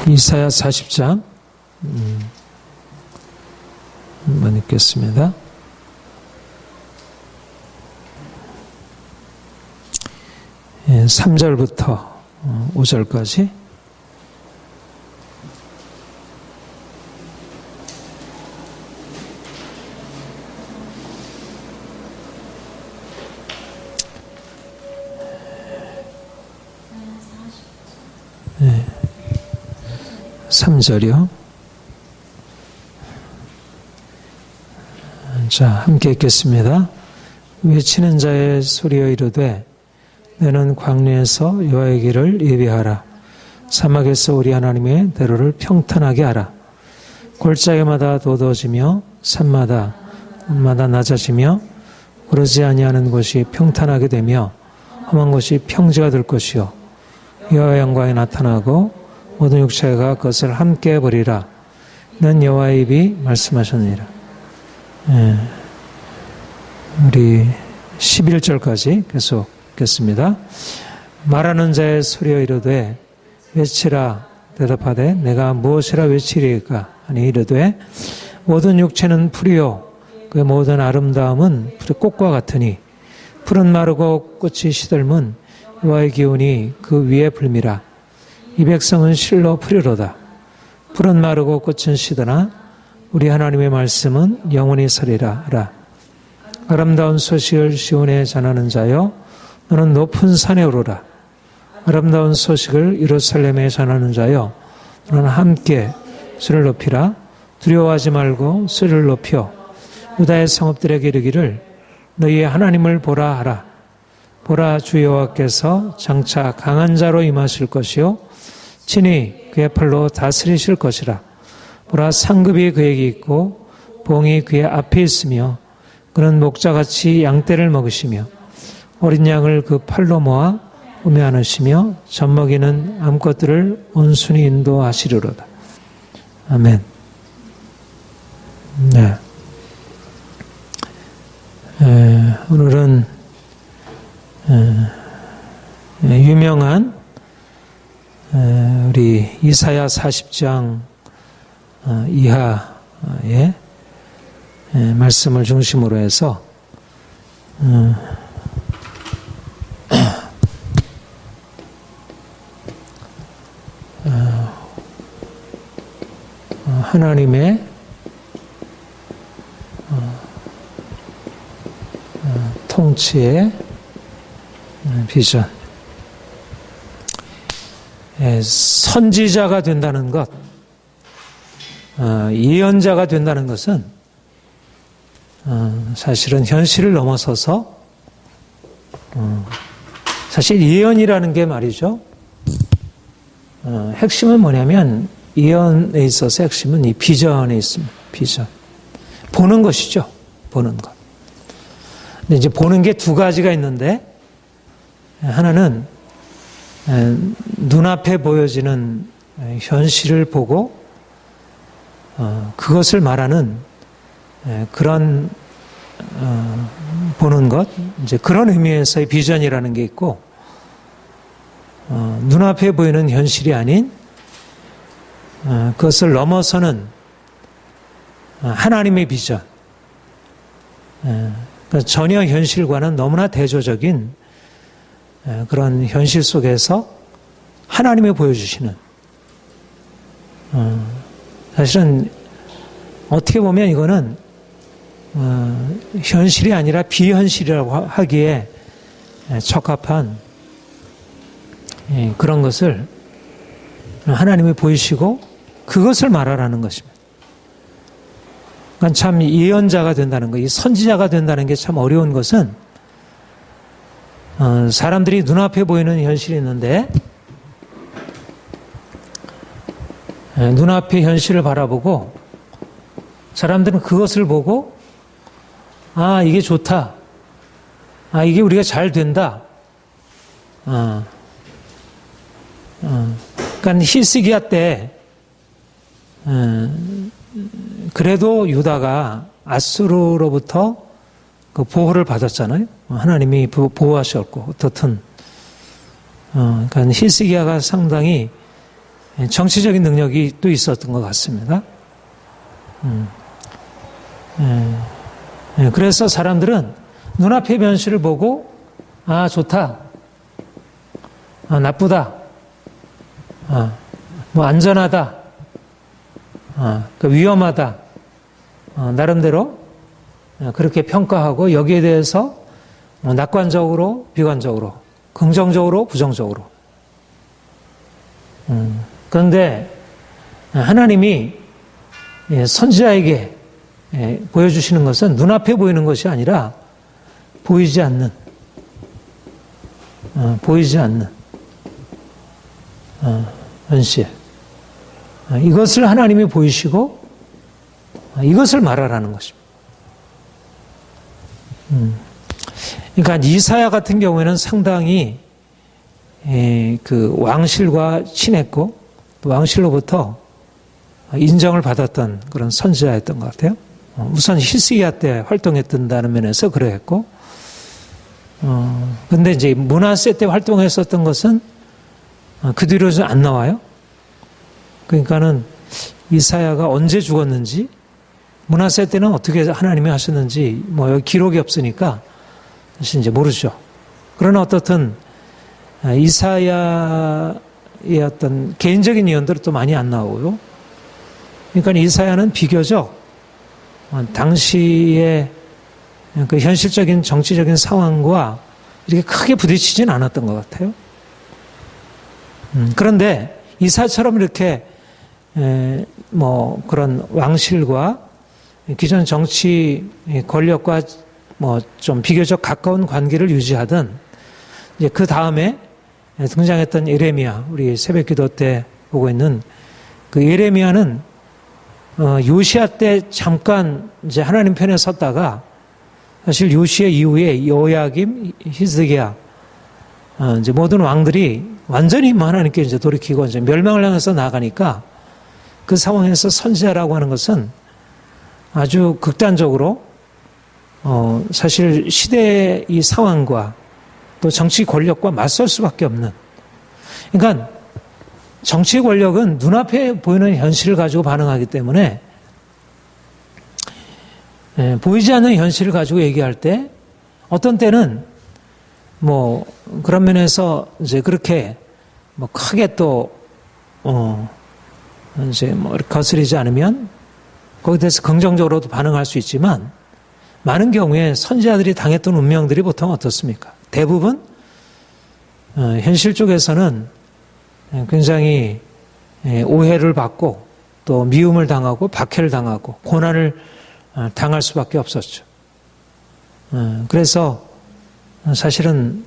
이사야 40장 한번 읽겠습니다. 3절부터 5절까지. 네. 3절이요. 자, 함께 읽겠습니다. 외치는 자의 소리여 이르되 너는 광야에서 여호와의 길을 예비하라. 사막에서 우리 하나님의 대로를 평탄하게 하라. 골짜기마다 돋워지며 산마다 곳마다 낮아지며 오르지 아니하는 곳이 평탄하게 되며 험한 곳이 평지가 될 것이요 여호와의 영광이 나타나고 모든 육체가 그것을 함께 보리라. 는 여호와의 입이 말씀하셨느니라. 우리 11절까지 계속 읽겠습니다. 말하는 자의 소리여 이르되 외치라. 대답하되 내가 무엇이라 외치리까 하니 이르되 모든 육체는 풀이요 그 모든 아름다움은 풀의 꽃과 같으니 풀은 마르고 꽃이 시들면 여호와의 기운이 그 위에 불미라. 이 백성은 실로 풀이로다. 풀은 마르고 꽃은 시드나 우리 하나님의 말씀은 영원히 서리라 하라. 아름다운 소식을 시온에 전하는 자여 너는 높은 산에 오르라. 아름다운 소식을 예루살렘에 전하는 자여 너는 함께 소리를 높이라. 두려워하지 말고 소리를 높여 유다의 성읍들에게 이르기를 너희의 하나님을 보라 하라. 보라, 주 여호와께서 장차 강한 자로 임하실 것이요 친히 그의 팔로 다스리실 것이라. 보라, 상급이 그에게 있고 봉이 그의 앞에 있으며 그는 목자같이 양떼를 먹으시며 어린 양을 그 팔로 모아 우매 안으시며 젖먹이는 암컷들을 온순히 인도하시리로다. 아멘. 네. 오늘은 유명한 우리 이사야 40장 이하의 말씀을 중심으로 해서 하나님의 통치의 비전, 선지자가 된다는 것, 예언자가 된다는 것은 사실은 현실을 넘어서서 사실 예언이라는 게 말이죠. 핵심은 뭐냐면 예언에 있어서 핵심은 이 비전에 있습니다. 비전. 보는 것이죠. 보는 것. 근데 이제 보는 게 두 가지가 있는데 하나는 눈앞에 보여지는 현실을 보고 그것을 말하는 그런 보는 것, 이제 그런 의미에서의 비전이라는 게 있고 눈앞에 보이는 현실이 아닌 그것을 넘어서는 하나님의 비전, 그러니까 전혀 현실과는 너무나 대조적인 그런 현실 속에서 하나님이 보여주시는, 사실은 어떻게 보면 이거는 현실이 아니라 비현실이라고 하기에 적합한 그런 것을 하나님이 보이시고 그것을 말하라는 것입니다. 그러니까 참 예언자가 된다는 것, 이 선지자가 된다는 게 참 어려운 것은 사람들이 눈앞에 보이는 현실이 있는데 눈앞의 현실을 바라보고 사람들은 그것을 보고 아, 이게 좋다. 아, 이게 우리가 잘 된다. 그러니까 히스기야 때 그래도 유다가 아수르로부터 그 보호를 받았잖아요. 하나님이 보호하셨고 어떻든 그러니까 히스기야가 상당히 정치적인 능력이 또 있었던 것 같습니다. 그래서 사람들은 눈앞의 현실을 보고 아 좋다, 아 나쁘다, 뭐 안전하다, 위험하다, 나름대로 그렇게 평가하고 여기에 대해서 낙관적으로, 비관적으로, 긍정적으로, 부정적으로. 그런데 하나님이 선지자에게 보여주시는 것은 눈앞에 보이는 것이 아니라 보이지 않는 현실. 이것을 하나님이 보이시고 이것을 말하라는 것입니다. 그러니까 이사야 같은 경우에는 상당히 그 왕실과 친했고 또 왕실로부터 인정을 받았던 그런 선지자였던 것 같아요. 우선 히스기야 때 활동했던다는 면에서 그러했고, 근데 이제 므낫세 때 활동했었던 것은 그 뒤로는 안 나와요. 그러니까는 이사야가 언제 죽었는지, 므낫세 때는 어떻게 하나님이 하셨는지 뭐 여기 기록이 없으니까 사실 이제 모르죠. 그러나 어떻든 이사야의 어떤 개인적인 예언들은 또 많이 안 나오고요. 그러니까 이사야는 비교적 당시의 그 현실적인 정치적인 상황과 이렇게 크게 부딪히진 않았던 것 같아요. 그런데 이사야처럼 이렇게 뭐 그런 왕실과 기존 정치 권력과 뭐 좀 비교적 가까운 관계를 유지하던 이제 그 다음에 등장했던 예레미야, 우리 새벽기도 때 보고 있는 그 예레미야는 요시야 때 잠깐 이제 하나님 편에 섰다가 사실 요시야 이후에 여호야김, 히스기야 이제 모든 왕들이 완전히 하나님께 이제 돌이키고 이제 멸망을 향해서 나아가니까 그 상황에서 선지자라고 하는 것은 아주 극단적으로 사실 시대의 이 상황과 또 정치 권력과 맞설 수밖에 없는, 그러니까 정치 권력은 눈앞에 보이는 현실을 가지고 반응하기 때문에 보이지 않는 현실을 가지고 얘기할 때 어떤 때는 뭐 그런 면에서 이제 그렇게 뭐 크게 또 이제 뭐 거스리지 않으면 거기에 대해서 긍정적으로도 반응할 수 있지만 많은 경우에 선지자들이 당했던 운명들이 보통 어떻습니까? 대부분 현실 쪽에서는 굉장히 오해를 받고 또 미움을 당하고 박해를 당하고 고난을 당할 수밖에 없었죠. 그래서 사실은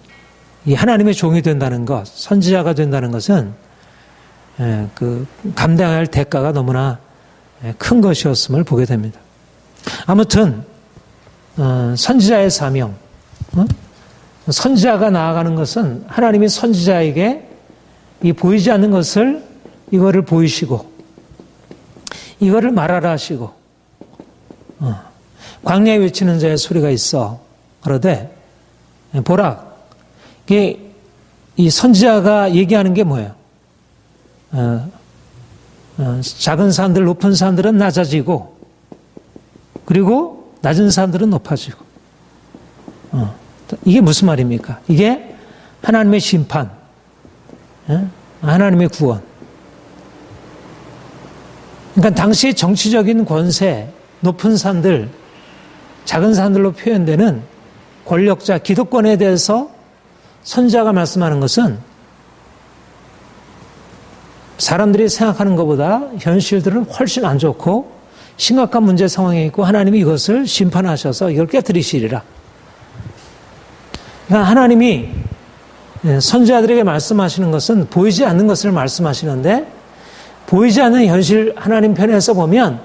이 하나님의 종이 된다는 것, 선지자가 된다는 것은 그 감당해야 할 대가가 너무나 큰 것이었음을 보게 됩니다. 아무튼 선지자의 사명, 선지자가 나아가는 것은 하나님이 선지자에게 이 보이지 않는 것을 이거를 보이시고 이거를 말하라 하시고 광야에 외치는 자의 소리가 있어 그러되 보라, 이게 이 선지자가 얘기하는 게 뭐예요? 작은 산들, 높은 산들은 낮아지고 그리고 낮은 산들은 높아지고 이게 무슨 말입니까? 이게 하나님의 심판, 하나님의 구원. 그러니까 당시의 정치적인 권세, 높은 산들, 작은 산들로 표현되는 권력자, 기득권에 대해서 선지자가 말씀하는 것은 사람들이 생각하는 것보다 현실들은 훨씬 안 좋고 심각한 문제 상황에 있고 하나님이 이것을 심판하셔서 이걸 깨뜨리시리라. 그러니까 하나님이 선지자들에게 말씀하시는 것은 보이지 않는 것을 말씀하시는데 보이지 않는 현실 하나님 편에서 보면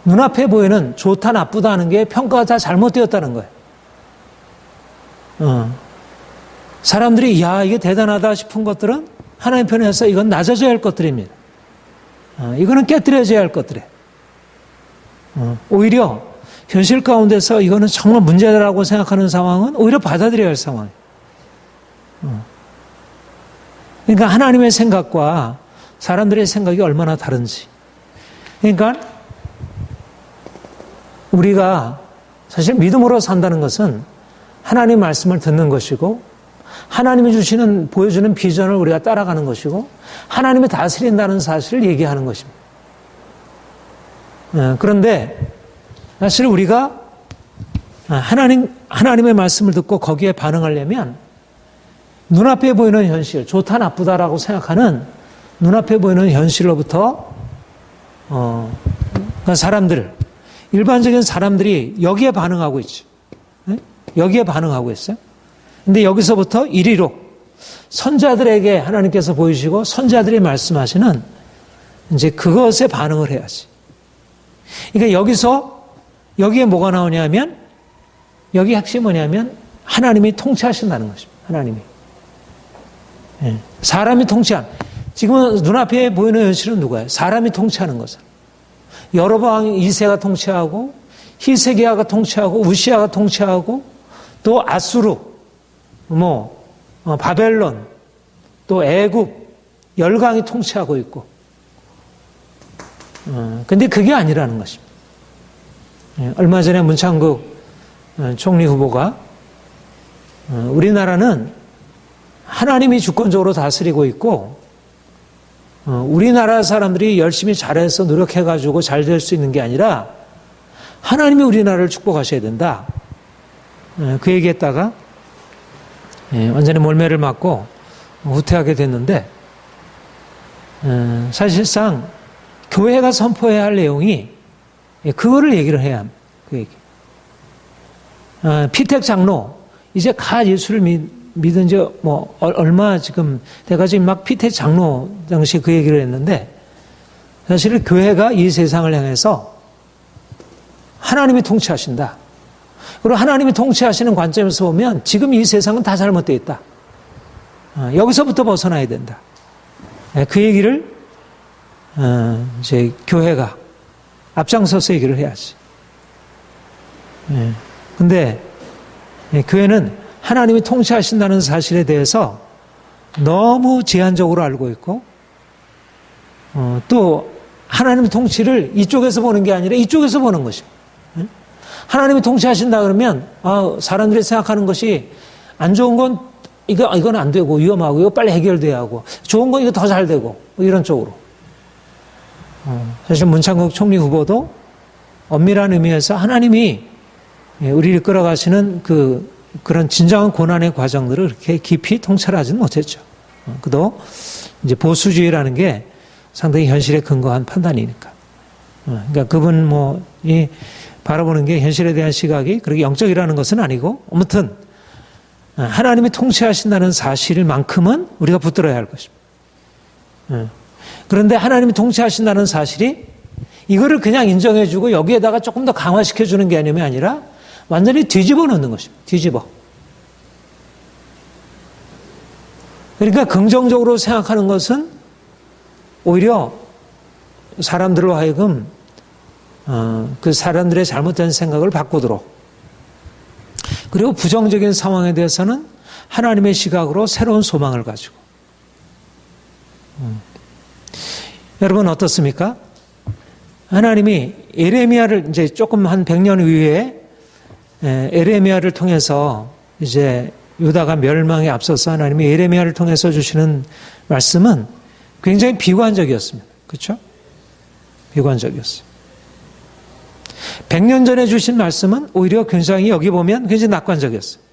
눈앞에 보이는 좋다 나쁘다 하는 게 평가가 다 잘못되었다는 거예요. 사람들이 야 이게 대단하다 싶은 것들은 하나님 편에서 이건 낮아져야 할 것들입니다. 이거는 깨뜨려져야 할 것들이에요. 오히려 현실 가운데서 이거는 정말 문제라고 생각하는 상황은 오히려 받아들여야 할 상황이에요. 그러니까 하나님의 생각과 사람들의 생각이 얼마나 다른지. 그러니까 우리가 사실 믿음으로 산다는 것은 하나님 말씀을 듣는 것이고 하나님이 보여주는 비전을 우리가 따라가는 것이고 하나님이 다스린다는 사실을 얘기하는 것입니다. 그런데 사실 우리가 하나님의 말씀을 듣고 거기에 반응하려면 눈앞에 보이는 현실, 좋다 나쁘다라고 생각하는 눈앞에 보이는 현실로부터 그러니까 일반적인 사람들이 여기에 반응하고 있죠. 여기에 반응하고 있어요. 근데 여기서부터 이리로 선자들에게 하나님께서 보이시고 선자들이 말씀하시는 이제 그것에 반응을 해야지. 그러니까 여기에 뭐가 나오냐면 여기 핵심이 뭐냐면 하나님이 통치하신다는 것입니다. 하나님이. 사람이 통치한. 지금은 눈앞에 보이는 현실은 누구예요? 사람이 통치하는 것은. 여로보암 2세가 통치하고 히스기야가 통치하고 우시야가 통치하고 또 아수르, 바벨론, 또 애굽, 열강이 통치하고 있고. 근데 그게 아니라는 것입니다. 얼마 전에 문창국 총리 후보가 우리나라는 하나님이 주권적으로 다스리고 있고 우리나라 사람들이 열심히 잘해서 노력해가지고 잘 될 수 있는 게 아니라 하나님이 우리나라를 축복하셔야 된다. 그 얘기했다가 완전히 몰매를 맞고 후퇴하게 됐는데 사실상 교회가 선포해야 할 내용이 그거를 얘기를 해야 합니다. 그 얘기. 피택 장로 이제 가 예수를 믿은 지 얼마 지금 돼가지고 막 피택 장로 당시 그 얘기를 했는데 사실은 교회가 이 세상을 향해서 하나님이 통치하신다. 그리고 하나님이 통치하시는 관점에서 보면 지금 이 세상은 다 잘못되어 있다. 여기서부터 벗어나야 된다. 그 얘기를 이제 교회가 앞장서서 얘기를 해야지. 근데 교회는 하나님이 통치하신다는 사실에 대해서 너무 제한적으로 알고 있고 또 하나님의 통치를 이쪽에서 보는 게 아니라 이쪽에서 보는 것입니다. 하나님이 통치하신다 그러면 사람들이 생각하는 것이 안 좋은 건 이건 안 되고 위험하고 이거 빨리 해결돼야 하고 좋은 건 이거 더 잘 되고 이런 쪽으로. 사실 문창국 총리 후보도 엄밀한 의미에서 하나님이 우리를 끌어가시는 그런 진정한 고난의 과정들을 그렇게 깊이 통찰하지는 못했죠. 그도 이제 보수주의라는 게 상당히 현실에 근거한 판단이니까. 그러니까 그분이 바라보는 게 현실에 대한 시각이 그렇게 영적이라는 것은 아니고 아무튼 하나님이 통치하신다는 사실만큼은 우리가 붙들어야 할 것입니다. 그런데 하나님이 통치하신다는 사실이 이거를 그냥 인정해주고 여기에다가 조금 더 강화시켜주는 개념이 아니라 완전히 뒤집어 놓는 것입니다. 뒤집어. 그러니까 긍정적으로 생각하는 것은 오히려 사람들로 하여금 그 사람들의 잘못된 생각을 바꾸도록 그리고 부정적인 상황에 대해서는 하나님의 시각으로 새로운 소망을 가지고 여러분 어떻습니까? 하나님이 에레미야를 이제 조금 한 100년 이후에 에레미야를 통해서 이제 유다가 멸망에 앞서서 하나님이 에레미야를 통해서 주시는 말씀은 굉장히 비관적이었습니다. 그렇죠? 비관적이었어요. 100년 전에 주신 말씀은 오히려 굉장히 여기 보면 굉장히 낙관적이었어요.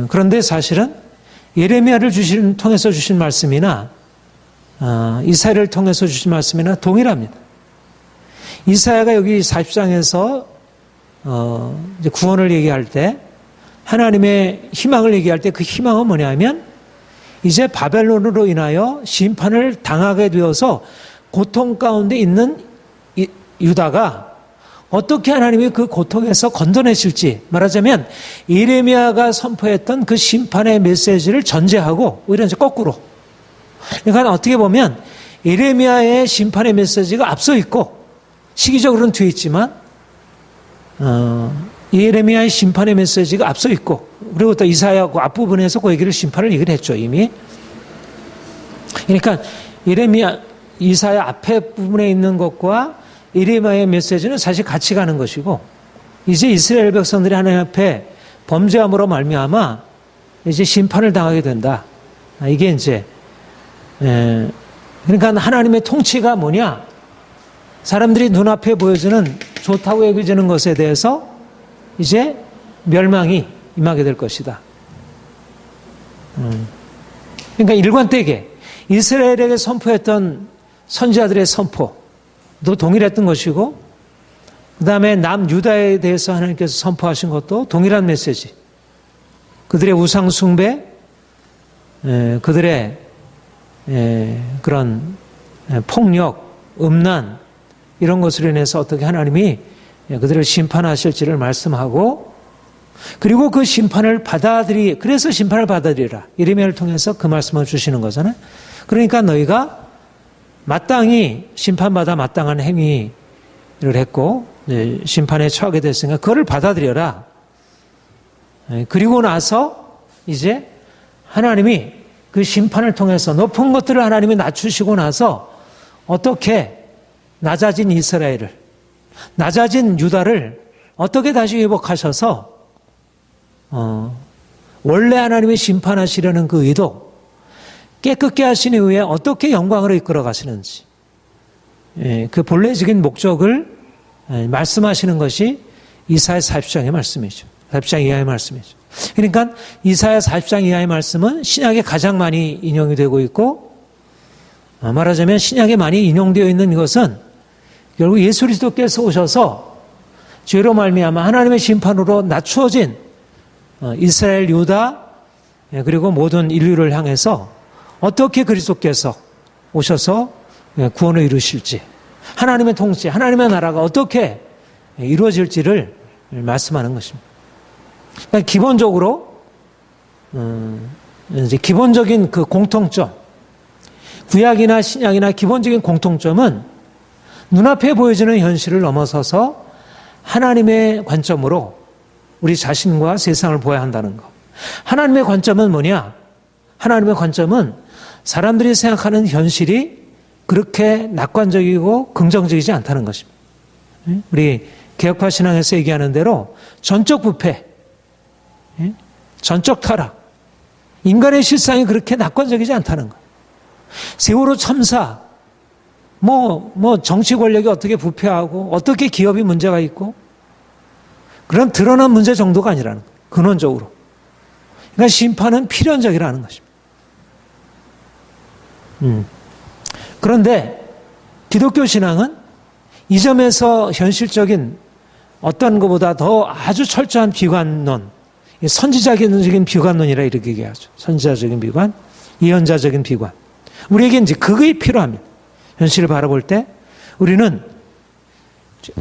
그런데 사실은 예레미야를 통해서 주신 말씀이나 이사야를 통해서 주신 말씀이나 동일합니다. 이사야가 여기 40장에서 이제 구원을 얘기할 때 하나님의 희망을 얘기할 때 그 희망은 뭐냐면 이제 바벨론으로 인하여 심판을 당하게 되어서 고통 가운데 있는 유다가 어떻게 하나님이 그 고통에서 건져내실지 말하자면 예레미야가 선포했던 그 심판의 메시지를 전제하고 오히려 이제 거꾸로 그러니까 어떻게 보면 예레미야의 심판의 메시지가 앞서 있고 시기적으로는 뒤에 있지만 예레미야의 심판의 메시지가 앞서 있고 그리고 또 이사야 그 앞부분에서 그 얘기를 심판을 얘기를 했죠 이미. 그러니까 예레미야, 이사야 앞에 부분에 있는 것과 예레미야의 메시지는 사실 같이 가는 것이고, 이제 이스라엘 백성들이 하나님 앞에 범죄함으로 말미암아 이제 심판을 당하게 된다. 이게 이제 그러니까 하나님의 통치가 뭐냐? 사람들이 눈앞에 보여주는 좋다고 여겨지는 것에 대해서 이제 멸망이 임하게 될 것이다. 그러니까 일관되게 이스라엘에게 선포했던 선지자들의 선포도 동일했던 것이고, 그 다음에 남유다에 대해서 하나님께서 선포하신 것도 동일한 메시지. 그들의 우상 숭배, 그들의 그런 폭력, 음란, 이런 것으로 인해서 어떻게 하나님이 그들을 심판하실지를 말씀하고, 그리고 그 심판을 그래서 심판을 받아들이라. 예레미야를 통해서 그 말씀을 주시는 거잖아요. 그러니까 너희가 마땅히 심판받아 마땅한 행위를 했고, 심판에 처하게 됐으니까 그거를 받아들여라. 그리고 나서 이제 하나님이 그 심판을 통해서 높은 것들을 하나님이 낮추시고 나서 어떻게 낮아진 이스라엘을, 낮아진 유다를 어떻게 다시 회복하셔서 원래 하나님이 심판하시려는 그 의도, 깨끗게 하신 이후에 어떻게 영광으로 이끌어 가시는지, 그 본래적인 목적을 말씀하시는 것이 이사야 40장의 말씀이죠. 40장 이하의 말씀이죠. 그러니까 이사야 40장 이하의 말씀은 신약에 가장 많이 인용이 되고 있고, 말하자면 신약에 많이 인용되어 있는 이것은 결국 예수 그리스도께서 오셔서 죄로 말미암아 하나님의 심판으로 낮추어진 이스라엘, 유다, 그리고 모든 인류를 향해서 어떻게 그리스도께서 오셔서 구원을 이루실지, 하나님의 통치, 하나님의 나라가 어떻게 이루어질지를 말씀하는 것입니다. 그러니까 기본적으로 이제 기본적인 그 공통점, 구약이나 신약이나 기본적인 공통점은 눈앞에 보여지는 현실을 넘어서서 하나님의 관점으로 우리 자신과 세상을 보아야 한다는 것. 하나님의 관점은 뭐냐? 하나님의 관점은 사람들이 생각하는 현실이 그렇게 낙관적이고 긍정적이지 않다는 것입니다. 우리 개혁파 신앙에서 얘기하는 대로 전적 부패, 전적 타락, 인간의 실상이 그렇게 낙관적이지 않다는 것. 세월호 참사, 정치 권력이 어떻게 부패하고 어떻게 기업이 문제가 있고 그런 드러난 문제 정도가 아니라는 거예요. 근원적으로. 그러니까 심판은 필연적이라는 것입니다. 그런데 기독교 신앙은 이 점에서 현실적인 어떤 것보다 더 아주 철저한 비관론, 선지자적인 비관론이라 이렇게 얘기하죠. 선지자적인 비관, 예언자적인 비관. 우리에게 이제 그게 필요합니다. 현실을 바라볼 때 우리는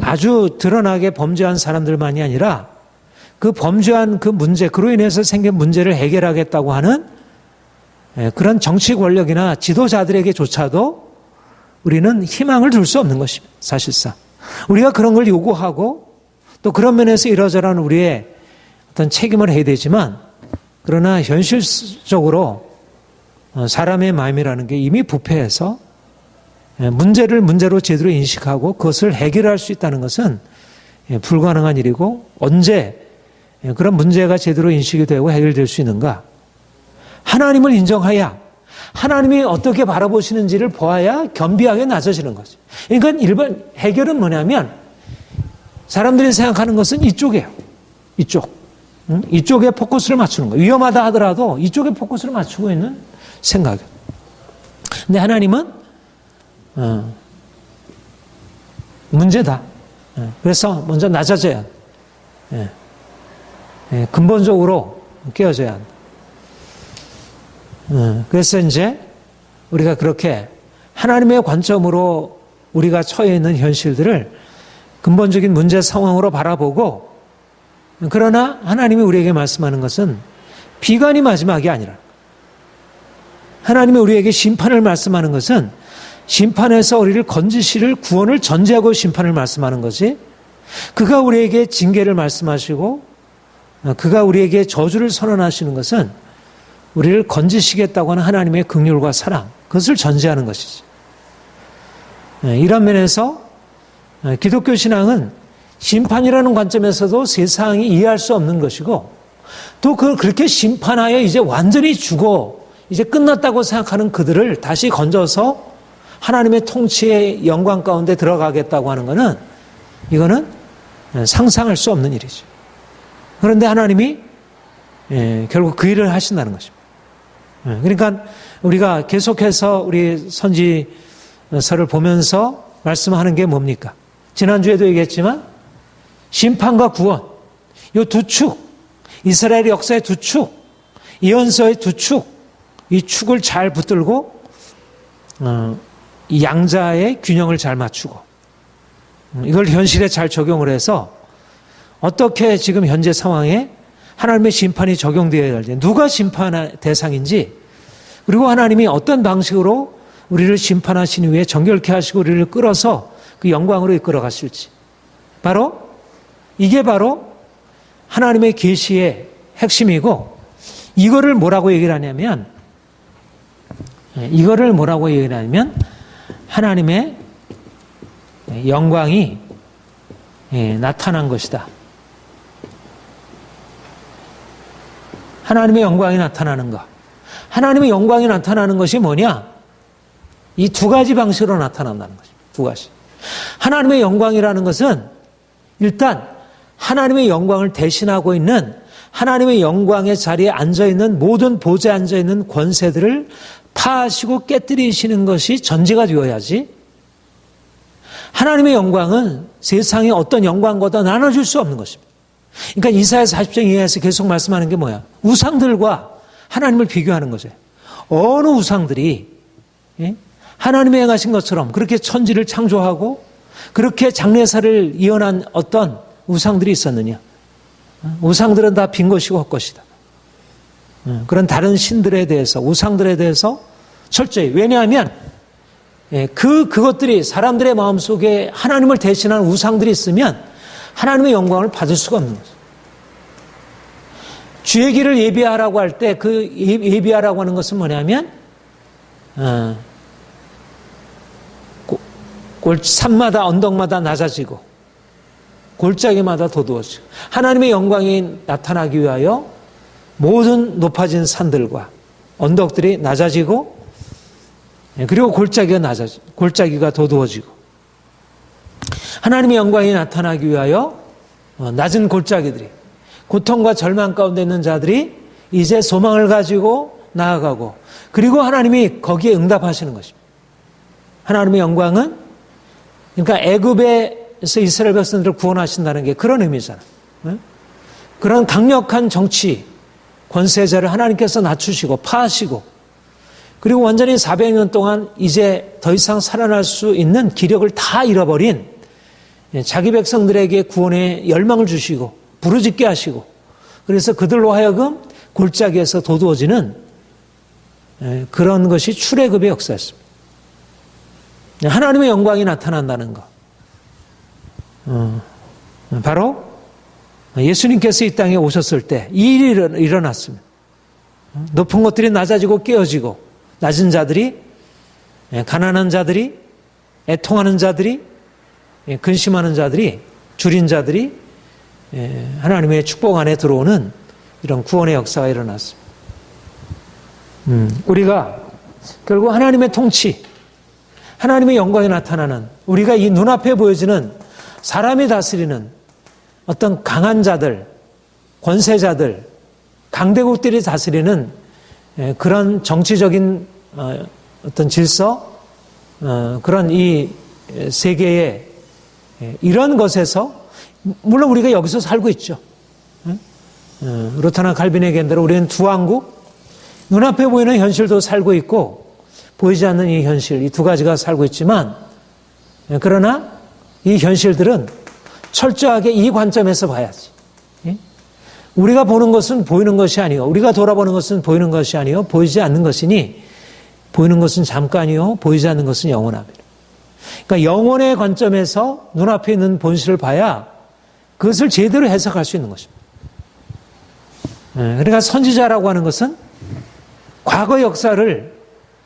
아주 드러나게 범죄한 사람들만이 아니라 그 범죄한 그 문제, 그로 인해서 생긴 문제를 해결하겠다고 하는 그런 정치 권력이나 지도자들에게조차도 우리는 희망을 둘 수 없는 것입니다. 사실상. 우리가 그런 걸 요구하고 또 그런 면에서 이러저러한 우리의 어떤 책임을 해야 되지만, 그러나 현실적으로 사람의 마음이라는 게 이미 부패해서 문제를 문제로 제대로 인식하고 그것을 해결할 수 있다는 것은 불가능한 일이고, 언제 그런 문제가 제대로 인식이 되고 해결될 수 있는가? 하나님을 인정해야, 하나님이 어떻게 바라보시는지를 보아야 겸비하게 낮아지는 거죠. 그러니까 일반 해결은 뭐냐면 사람들이 생각하는 것은 이쪽이에요. 이쪽에 포커스를 맞추는 거예요. 위험하다 하더라도 이쪽에 포커스를 맞추고 있는 생각이에요. 근데 하나님은 문제다. 그래서 먼저 낮아져야 한다. 근본적으로 깨어져야 한다. 그래서 이제 우리가 그렇게 하나님의 관점으로 우리가 처해 있는 현실들을 근본적인 문제 상황으로 바라보고, 그러나 하나님이 우리에게 말씀하는 것은 비관이 마지막이 아니라, 하나님이 우리에게 심판을 말씀하는 것은 심판에서 우리를 건지시를 구원을 전제하고 심판을 말씀하는 거지, 그가 우리에게 징계를 말씀하시고 그가 우리에게 저주를 선언하시는 것은 우리를 건지시겠다고 하는 하나님의 긍휼과 사랑, 그것을 전제하는 것이지. 이런 면에서 기독교 신앙은 심판이라는 관점에서도 세상이 이해할 수 없는 것이고, 또 그걸 그렇게 심판하여 이제 완전히 죽어 이제 끝났다고 생각하는 그들을 다시 건져서 하나님의 통치의 영광 가운데 들어가겠다고 하는 것은, 이거는 상상할 수 없는 일이죠. 그런데 하나님이 결국 그 일을 하신다는 것입니다. 그러니까 우리가 계속해서 우리 선지서를 보면서 말씀하는 게 뭡니까? 지난주에도 얘기했지만 심판과 구원, 이 두 축, 이스라엘의 역사의 두 축, 예언서의 두 축, 이 축을 잘 붙들고 이 양자의 균형을 잘 맞추고 이걸 현실에 잘 적용을 해서 어떻게 지금 현재 상황에 하나님의 심판이 적용되어야 할지, 누가 심판의 대상인지, 그리고 하나님이 어떤 방식으로 우리를 심판하신 후에 정결케 하시고 우리를 끌어서 그 영광으로 이끌어 가실지, 이게 바로 하나님의 계시의 핵심이고, 이거를 뭐라고 얘기를 하냐면 하나님의 영광이 나타난 것이다. 하나님의 영광이 나타나는 것. 하나님의 영광이 나타나는 것이 뭐냐? 이 두 가지 방식으로 나타난다는 것입니다. 두 가지. 하나님의 영광이라는 것은 일단 하나님의 영광을 대신하고 있는, 하나님의 영광의 자리에 앉아있는 모든 보좌에 앉아있는 권세들을 파하시고 깨뜨리시는 것이 전제가 되어야지, 하나님의 영광은 세상의 어떤 영광보다 나눠줄 수 없는 것입니다. 그러니까 이사야 40장 이하에서 계속 말씀하는 게 뭐야? 우상들과 하나님을 비교하는 거죠. 어느 우상들이 하나님의 행하신 것처럼 그렇게 천지를 창조하고 그렇게 장래사를 이어난 어떤 우상들이 있었느냐? 우상들은 다 빈 것이고 헛것이다. 그런 다른 신들에 대해서, 우상들에 대해서 철저히, 왜냐하면 그것들이 사람들의 마음속에 하나님을 대신하는 우상들이 있으면 하나님의 영광을 받을 수가 없는 거죠. 주의 길을 예비하라고 할 때 그 예비하라고 하는 것은 뭐냐면 산마다 언덕마다 낮아지고 골짜기마다 도두어지고, 하나님의 영광이 나타나기 위하여 모든 높아진 산들과 언덕들이 낮아지고, 그리고 골짜기가 도두어지고, 하나님의 영광이 나타나기 위하여 낮은 골짜기들이, 고통과 절망 가운데 있는 자들이 이제 소망을 가지고 나아가고, 그리고 하나님이 거기에 응답하시는 것입니다. 하나님의 영광은, 그러니까 애굽에서 이스라엘 백성들을 구원하신다는 게 그런 의미잖아요. 그런 강력한 정치 권세자를 하나님께서 낮추시고 파하시고, 그리고 완전히 400년 동안 이제 더 이상 살아날 수 있는 기력을 다 잃어버린 자기 백성들에게 구원의 열망을 주시고 부르짖게 하시고, 그래서 그들로 하여금 골짜기에서 도두어지는 그런 것이 출애굽의 역사였습니다. 하나님의 영광이 나타난다는 것, 바로 예수님께서 이 땅에 오셨을 때 이 일이 일어났습니다. 높은 것들이 낮아지고 깨어지고, 낮은 자들이, 가난한 자들이, 애통하는 자들이, 근심하는 자들이, 줄인 자들이 하나님의 축복 안에 들어오는 이런 구원의 역사가 일어났습니다. 우리가 결국 하나님의 통치, 하나님의 영광이 나타나는, 우리가 이 눈앞에 보여지는 사람이 다스리는 어떤 강한 자들, 권세자들, 강대국들이 다스리는 그런 정치적인 어떤 질서, 그런 이 세계의 이런 것에서, 물론 우리가 여기서 살고 있죠. 루터나 칼빈의 견대로 우리는 두 왕국, 눈앞에 보이는 현실도 살고 있고 보이지 않는 이 현실, 이 두 가지가 살고 있지만, 그러나 이 현실들은 철저하게 이 관점에서 봐야지. 우리가 보는 것은 보이는 것이 아니요, 우리가 돌아보는 것은 보이는 것이 아니요 보이지 않는 것이니, 보이는 것은 잠깐이요 보이지 않는 것은 영원합니다. 그러니까 영혼의 관점에서 눈앞에 있는 본실을 봐야 그것을 제대로 해석할 수 있는 것입니다. 그러니까 선지자라고 하는 것은 과거 역사를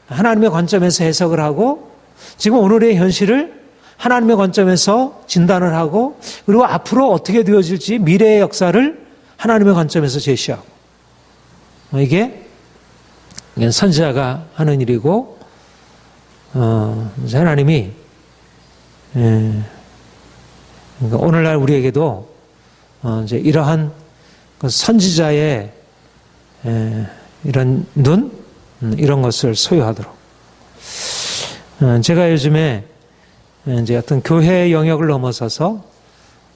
하나님의 관점에서 해석을 하고 지금 오늘의 현실을 하나님의 관점에서 진단을 하고 그리고 앞으로 어떻게 되어질지 미래의 역사를 하나님의 관점에서 제시하고 이게 선지자가 하는 일이고 하나님이 그러니까 오늘날 우리에게도 이제 이러한 선지자의 이런 눈 이런 것을 소유하도록 제가 요즘에 이제 어떤 교회의 영역을 넘어서서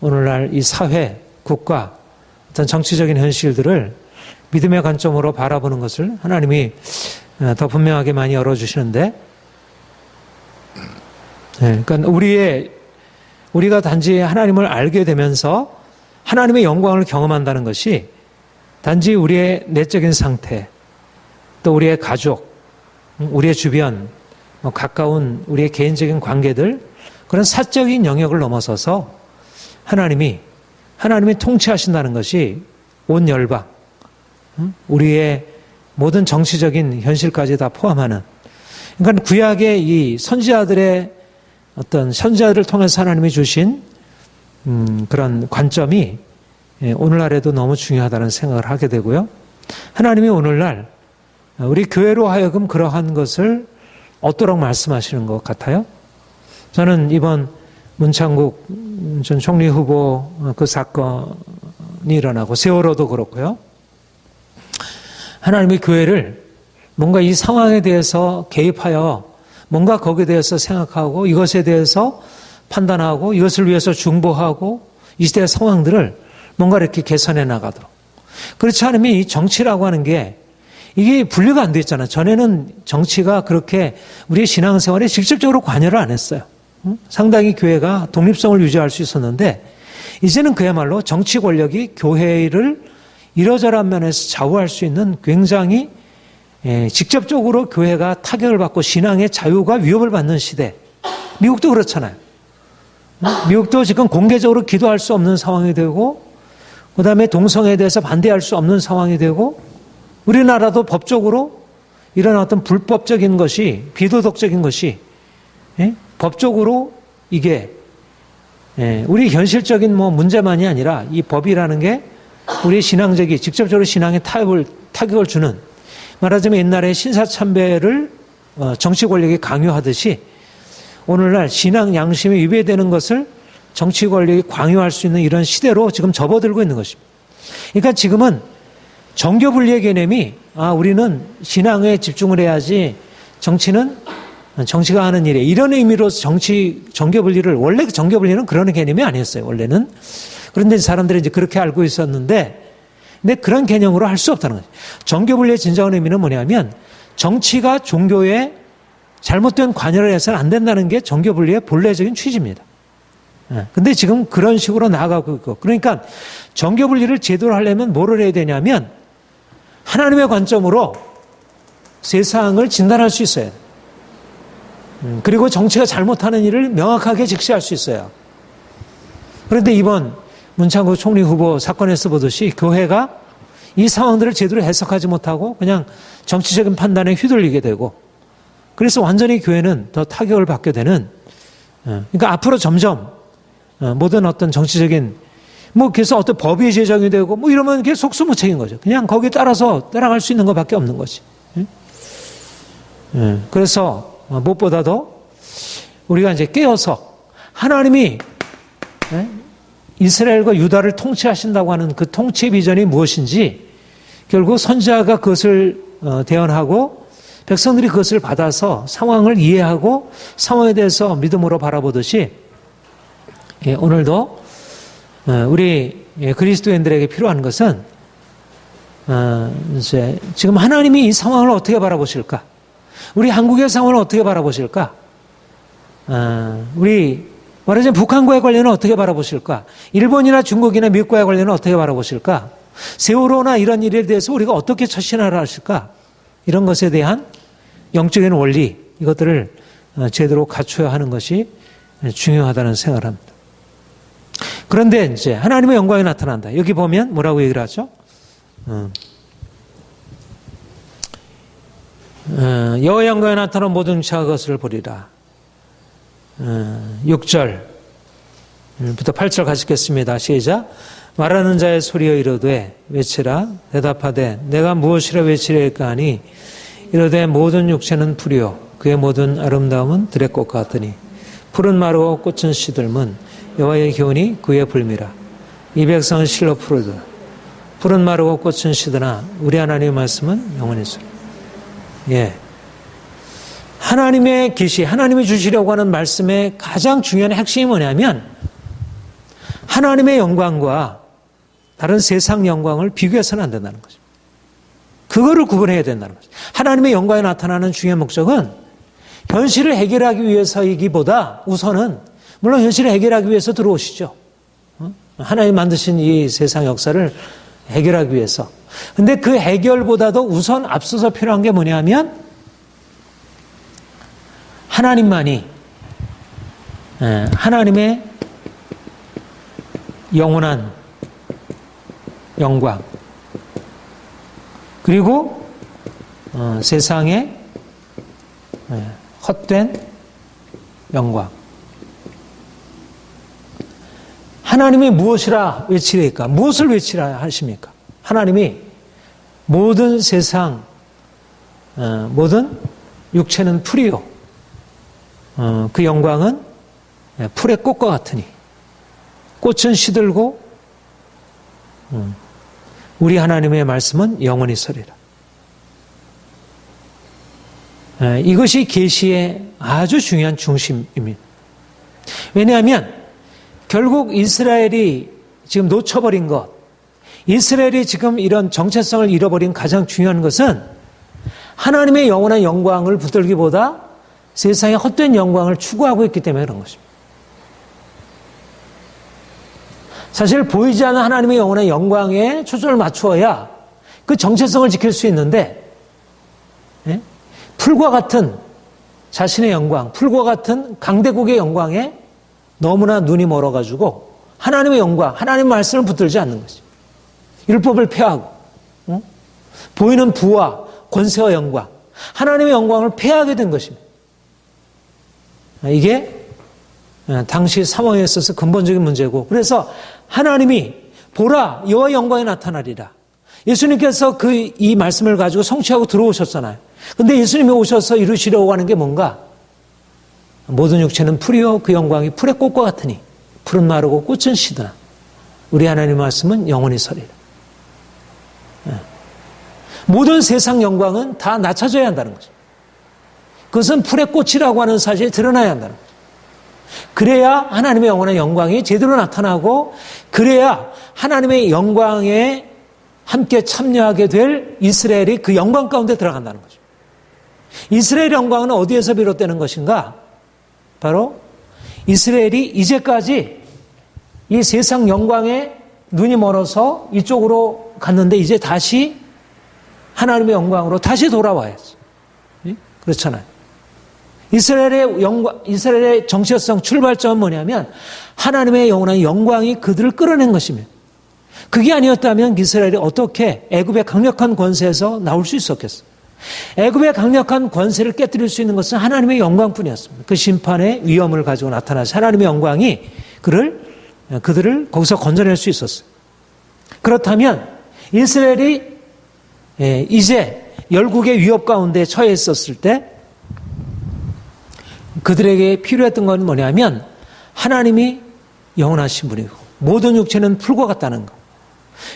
오늘날 이 사회, 국가, 어떤 정치적인 현실들을 믿음의 관점으로 바라보는 것을 하나님이 더 분명하게 많이 열어주시는데, 그러니까 우리가 단지 하나님을 알게 되면서 하나님의 영광을 경험한다는 것이 단지 우리의 내적인 상태, 또 우리의 가족, 우리의 주변, 가까운 우리의 개인적인 관계들, 그런 사적인 영역을 넘어서서 하나님이 통치하신다는 것이 온 열방, 우리의 모든 정치적인 현실까지 다 포함하는, 그러니까 구약의 이 선지자들의 어떤 선지자들을 통해서 하나님이 주신 그런 관점이 오늘날에도 너무 중요하다는 생각을 하게 되고요. 하나님이 오늘날 우리 교회로 하여금 그러한 것을 얻도록 말씀하시는 것 같아요. 저는 이번 문창국 전 총리 후보 그 사건이 일어나고 세월호도 그렇고요. 하나님의 교회를 뭔가 이 상황에 대해서 개입하여 뭔가 거기에 대해서 생각하고 이것에 대해서 판단하고 이것을 위해서 중보하고 이 시대의 상황들을 뭔가 이렇게 개선해 나가도록. 그렇지 않으면 이 정치라고 하는 게 이게 분류가 안 돼 있잖아요. 전에는 정치가 그렇게 우리의 신앙생활에 직접적으로 관여를 안 했어요. 상당히 교회가 독립성을 유지할 수 있었는데 이제는 그야말로 정치 권력이 교회를 이러저러한 면에서 좌우할 수 있는 굉장히 직접적으로 교회가 타격을 받고 신앙의 자유가 위협을 받는 시대. 미국도 그렇잖아요. 미국도 지금 공개적으로 기도할 수 없는 상황이 되고 그다음에 동성애에 대해서 반대할 수 없는 상황이 되고 우리나라도 법적으로 이런 어떤 불법적인 것이 비도덕적인 것이 법적으로 이게 우리 현실적인 문제만이 아니라 이 법이라는 게 우리의 신앙적이 직접적으로 신앙에 타격을 주는 말하자면 옛날에 신사참배를 정치 권력이 강요하듯이 오늘날 신앙 양심에 위배되는 것을 정치 권력이 강요할 수 있는 이런 시대로 지금 접어들고 있는 것입니다. 그러니까 지금은 정교 분리의 개념이 우리는 신앙에 집중을 해야지 정치는 정치가 하는 일에 이런 의미로서 정교 분리를 원래 정교 분리는 그런 개념이 아니었어요. 원래는. 그런데 사람들이 이제 그렇게 알고 있었는데 근데 그런 개념으로 할 수 없다는 거죠. 정교 분리의 진정한 의미는 뭐냐면 정치가 종교에 잘못된 관여를 해서는 안 된다는 게 정교 분리의 본래적인 취지입니다. 근데 지금 그런 식으로 나아가고 있고 그러니까 정교 분리를 제대로 하려면 뭐를 해야 되냐면 하나님의 관점으로 세상을 진단할 수 있어야 돼요. 그리고 정치가 잘못하는 일을 명확하게 직시할 수 있어요. 그런데 이번 문창국 총리 후보 사건에서 보듯이 교회가 이 상황들을 제대로 해석하지 못하고 그냥 정치적인 판단에 휘둘리게 되고 그래서 완전히 교회는 더 타격을 받게 되는 그러니까 앞으로 점점 모든 어떤 정치적인 그래서 어떤 법이 제정이 되고 이러면 그게 속수무책인 거죠. 그냥 거기에 따라서 따라갈 수 있는 것밖에 없는 거지. 그래서 무엇보다도 우리가 이제 깨어서 하나님이 이스라엘과 유다를 통치하신다고 하는 그 통치 비전이 무엇인지 결국 선지자가 그것을 대언하고 백성들이 그것을 받아서 상황을 이해하고 상황에 대해서 믿음으로 바라보듯이 오늘도 우리 그리스도인들에게 필요한 것은 이제 지금 하나님이 이 상황을 어떻게 바라보실까? 우리 한국의 상황을 어떻게 바라보실까? 우리 말하자면 북한과의 관련은 어떻게 바라보실까? 일본이나 중국이나 미국과의 관련은 어떻게 바라보실까? 세월호나 이런 일에 대해서 우리가 어떻게 첫 신화를 하실까? 이런 것에 대한 영적인 원리 이것들을 제대로 갖춰야 하는 것이 중요하다는 생각을 합니다. 그런데 이제 하나님의 영광이 나타난다. 여기 보면 뭐라고 얘기를 하죠? 여호와의 영광에 나타난 모든 육체가 그것을 보리라. 6절부터 8절 같이 읽겠습니다. 시작. 말하는 자의 소리여 이르되 외치라. 대답하되 내가 무엇이라 외치리까 하니 이르되 모든 육체는 풀이요 그의 모든 아름다움은 들의 꽃 같으니 푸른 마르고 꽃은 시들문 여호와의 기운이 그의 불미라. 이 백성은 실로 푸르다. 푸른 마르고 꽃은 시드나 우리 하나님의 말씀은 영원히 있으리라. 예. 하나님의 계시, 하나님이 주시려고 하는 말씀의 가장 중요한 핵심이 뭐냐면 하나님의 영광과 다른 세상 영광을 비교해서는 안 된다는 거죠. 그거를 구분해야 된다는 거죠. 하나님의 영광에 나타나는 중요한 목적은 현실을 해결하기 위해서이기보다 우선은 물론 현실을 해결하기 위해서 들어오시죠. 하나님 만드신 이 세상 역사를 해결하기 위해서. 근데 그 해결보다도 우선 앞서서 필요한 게 뭐냐면 하나님만이 하나님의 영원한 영광 그리고 세상의 헛된 영광. 하나님이 무엇이라 외치리까? 무엇을 외치라 하십니까? 하나님이 모든 세상 모든 육체는 풀이요 그 영광은 풀의 꽃과 같으니 꽃은 시들고 우리 하나님의 말씀은 영원히 서리라. 이것이 계시의 아주 중요한 중심입니다. 왜냐하면 결국 이스라엘이 지금 놓쳐버린 것, 이스라엘이 지금 이런 정체성을 잃어버린 가장 중요한 것은 하나님의 영원한 영광을 붙들기보다 세상의 헛된 영광을 추구하고 있기 때문에 그런 것입니다. 사실 보이지 않는 하나님의 영원한 영광에 초점을 맞추어야 그 정체성을 지킬 수 있는데 풀과 같은 자신의 영광, 풀과 같은 강대국의 영광에 너무나 눈이 멀어가지고 하나님의 영광, 하나님의 말씀을 붙들지 않는 것이 율법을 폐하고 보이는 부와 권세와 영광, 하나님의 영광을 폐하게 된 것입니다. 이게 당시 상황에 있어서 근본적인 문제고 그래서 하나님이 보라 여호와의 영광이 나타나리라. 예수님께서 이 말씀을 가지고 성취하고 들어오셨잖아요. 근데 예수님이 오셔서 이루시려고 하는 게 뭔가 모든 육체는 풀이요 그 영광이 풀의 꽃과 같으니 푸른 마르고 꽃은 시드나 우리 하나님의 말씀은 영원히 서리라. 모든 세상 영광은 다 낮춰져야 한다는 거죠. 그것은 풀의 꽃이라고 하는 사실이 드러나야 한다는 거죠. 그래야 하나님의 영원한 영광이 제대로 나타나고 그래야 하나님의 영광에 함께 참여하게 될 이스라엘이 그 영광 가운데 들어간다는 거죠. 이스라엘의 영광은 어디에서 비롯되는 것인가? 바로 이스라엘이 이제까지 이 세상 영광에 눈이 멀어서 이쪽으로 갔는데 이제 다시 하나님의 영광으로 다시 돌아와야지. 그렇잖아요. 이스라엘의 영광, 이스라엘의 정체성 출발점은 뭐냐면 하나님의 영원한 영광이 그들을 끌어낸 것입니다. 그게 아니었다면 이스라엘이 어떻게 애굽의 강력한 권세에서 나올 수 있었겠어요? 애굽의 강력한 권세를 깨뜨릴 수 있는 것은 하나님의 영광뿐이었습니다. 그 심판의 위엄을 가지고 나타나서 하나님의 영광이 그들을 거기서 건져낼 수 있었어요. 그렇다면 이스라엘이 이제 열국의 위협 가운데 처해 있었을 때 그들에게 필요했던 건 뭐냐면 하나님이 영원하신 분이고 모든 육체는 풀과 같다는 것.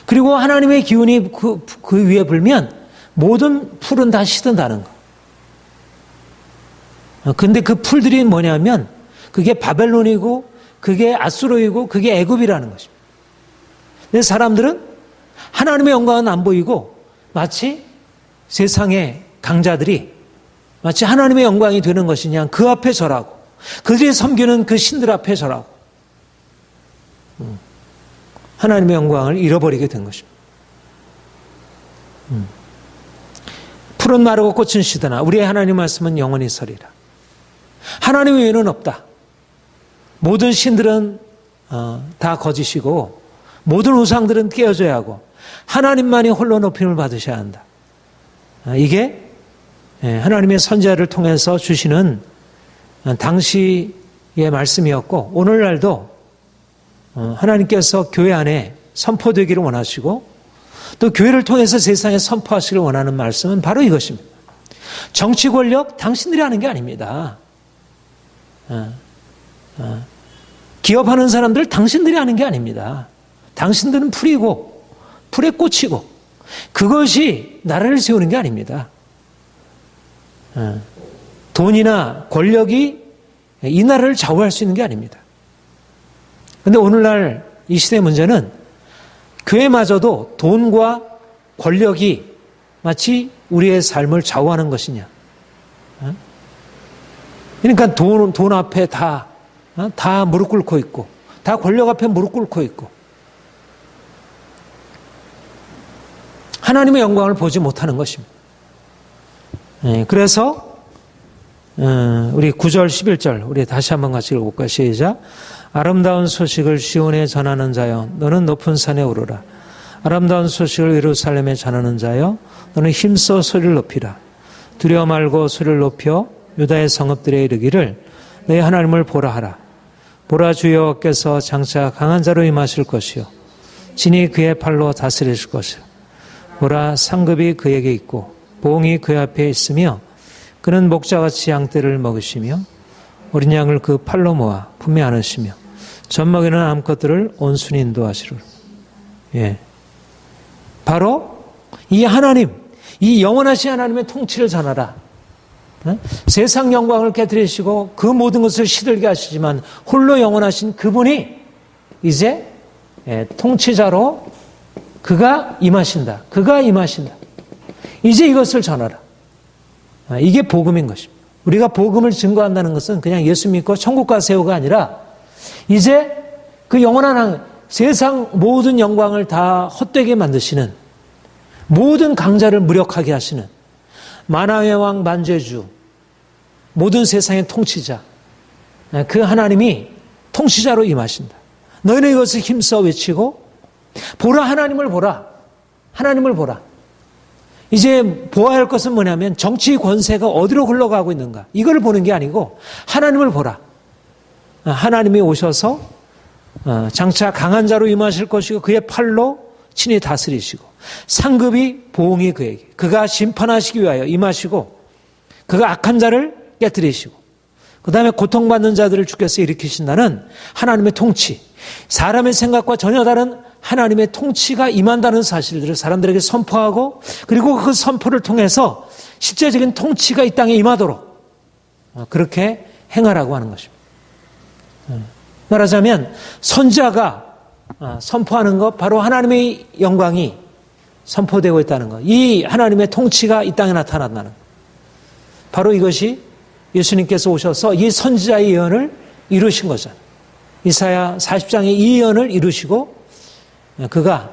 그리고 하나님의 기운이 그 위에 불면 모든 풀은 다 시든다는 것. 근데 그 풀들이 뭐냐면 그게 바벨론이고 그게 아수르이고 그게 애굽이라는 것입니다. 근데 사람들은 하나님의 영광은 안 보이고 마치 세상의 강자들이 마치 하나님의 영광이 되는 것이냐 그 앞에 절하고 그들이 섬기는 그 신들 앞에 절하고 하나님의 영광을 잃어버리게 된 것입니다. 푸른 마르고 꽃은 시드나 우리의 하나님 말씀은 영원히 서리라. 하나님 외에는 없다. 모든 신들은 다 거짓이고 모든 우상들은 깨어져야 하고 하나님만이 홀로 높임을 받으셔야 한다. 이게 하나님의 선지자를 통해서 주시는 당시의 말씀이었고 오늘날도 하나님께서 교회 안에 선포되기를 원하시고 또 교회를 통해서 세상에 선포하시기를 원하는 말씀은 바로 이것입니다. 정치 권력 당신들이 하는 게 아닙니다. 기업하는 사람들 당신들이 하는 게 아닙니다. 당신들은 풀이고 풀에 꽂히고 그것이 나라를 세우는 게 아닙니다. 돈이나 권력이 이 나라를 좌우할 수 있는 게 아닙니다. 그런데 오늘날 이 시대의 문제는 교회마저도 돈과 권력이 마치 우리의 삶을 좌우하는 것이냐. 그러니까 돈 앞에 다 무릎 꿇고 있고 다 권력 앞에 무릎 꿇고 있고 하나님의 영광을 보지 못하는 것입니다. 그래서 우리 9절 11절 우리 다시 한번 같이 읽어볼까요? 시작. 아름다운 소식을 시온에 전하는 자여 너는 높은 산에 오르라. 아름다운 소식을 예루살렘에 전하는 자여 너는 힘써 소리를 높이라. 두려워 말고 소리를 높여 유다의 성읍들에 이르기를 내 하나님을 보라 하라. 보라 주 여호와께서 장차 강한 자로 임하실 것이요 진이 그의 팔로 다스리실 것이요 보라 상급이 그에게 있고 보응이 그 앞에 있으며 그는 목자같이 양떼를 먹으시며 어린 양을 그 팔로 모아 품에 안으시며 젖먹이는 암컷들을 온순히 인도하시리라. 바로 이 하나님, 이 영원하신 하나님의 통치를 전하라. 세상 영광을 깨뜨리시고 그 모든 것을 시들게 하시지만 홀로 영원하신 그분이 이제 통치자로 그가 임하신다. 그가 임하신다. 이제 이것을 전하라. 이게 복음인 것입니다. 우리가 복음을 증거한다는 것은 그냥 예수 믿고 천국 가세요가 아니라 이제 그 영원한 세상 모든 영광을 다 헛되게 만드시는 모든 강자를 무력하게 하시는 만왕의 왕 만죄주 모든 세상의 통치자 그 하나님이 통치자로 임하신다. 너희는 이것을 힘써 외치고 보라 하나님을 보라. 하나님을 보라. 이제 보아야 할 것은 뭐냐면 정치 권세가 어디로 흘러가고 있는가 이걸 보는 게 아니고 하나님을 보라. 하나님이 오셔서 장차 강한 자로 임하실 것이고 그의 팔로 친히 다스리시고 상급이 보응이 그에게 그가 심판하시기 위하여 임하시고 그가 악한 자를 깨뜨리시고 그 다음에 고통받는 자들을 주께서 일으키신다는 하나님의 통치 사람의 생각과 전혀 다른 하나님의 통치가 임한다는 사실들을 사람들에게 선포하고 그리고 그 선포를 통해서 실제적인 통치가 이 땅에 임하도록 그렇게 행하라고 하는 것입니다. 말하자면 선지자가 선포하는 것 바로 하나님의 영광이 선포되고 있다는 것. 이 하나님의 통치가 이 땅에 나타난다는 것. 바로 이것이 예수님께서 오셔서 이 선지자의 예언을 이루신 거잖아요. 이사야 40장의 이 예언을 이루시고 그가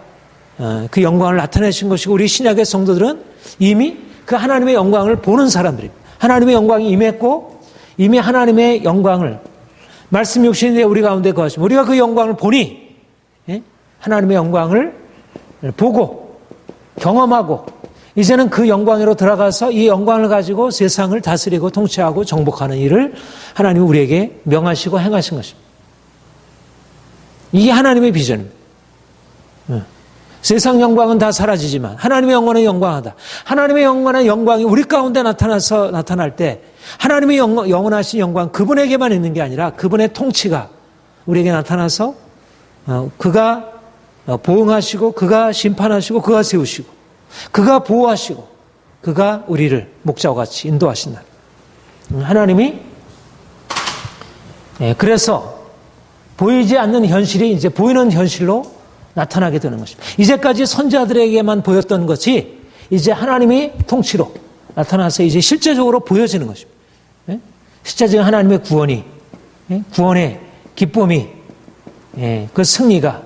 그 영광을 나타내신 것이고 우리 신약의 성도들은 이미 그 하나님의 영광을 보는 사람들입니다. 하나님의 영광이 임했고 이미 하나님의 영광을 말씀 육신인데 우리 가운데 거하시면 우리가 그 영광을 보니 하나님의 영광을 보고 경험하고 이제는 그 영광으로 들어가서 이 영광을 가지고 세상을 다스리고 통치하고 정복하는 일을 하나님이 우리에게 명하시고 행하신 것입니다. 이게 하나님의 비전입니다. 세상 영광은 다 사라지지만 하나님의 영광은 영광하다. 하나님의 영원한 영광이 우리 가운데 나타날 때 하나님의 영원하신 영광 그분에게만 있는 게 아니라 그분의 통치가 우리에게 나타나서 그가 보응하시고 그가 심판하시고 그가 세우시고 그가 보호하시고 그가 우리를 목자와 같이 인도하신다. 하나님이 그래서 보이지 않는 현실이 이제 보이는 현실로 나타나게 되는 것입니다. 이제까지 선지자들에게만 보였던 것이 이제 하나님의 통치로 나타나서 이제 실제적으로 보여지는 것입니다. 실제적인 하나님의 구원이 구원의 기쁨이 그 승리가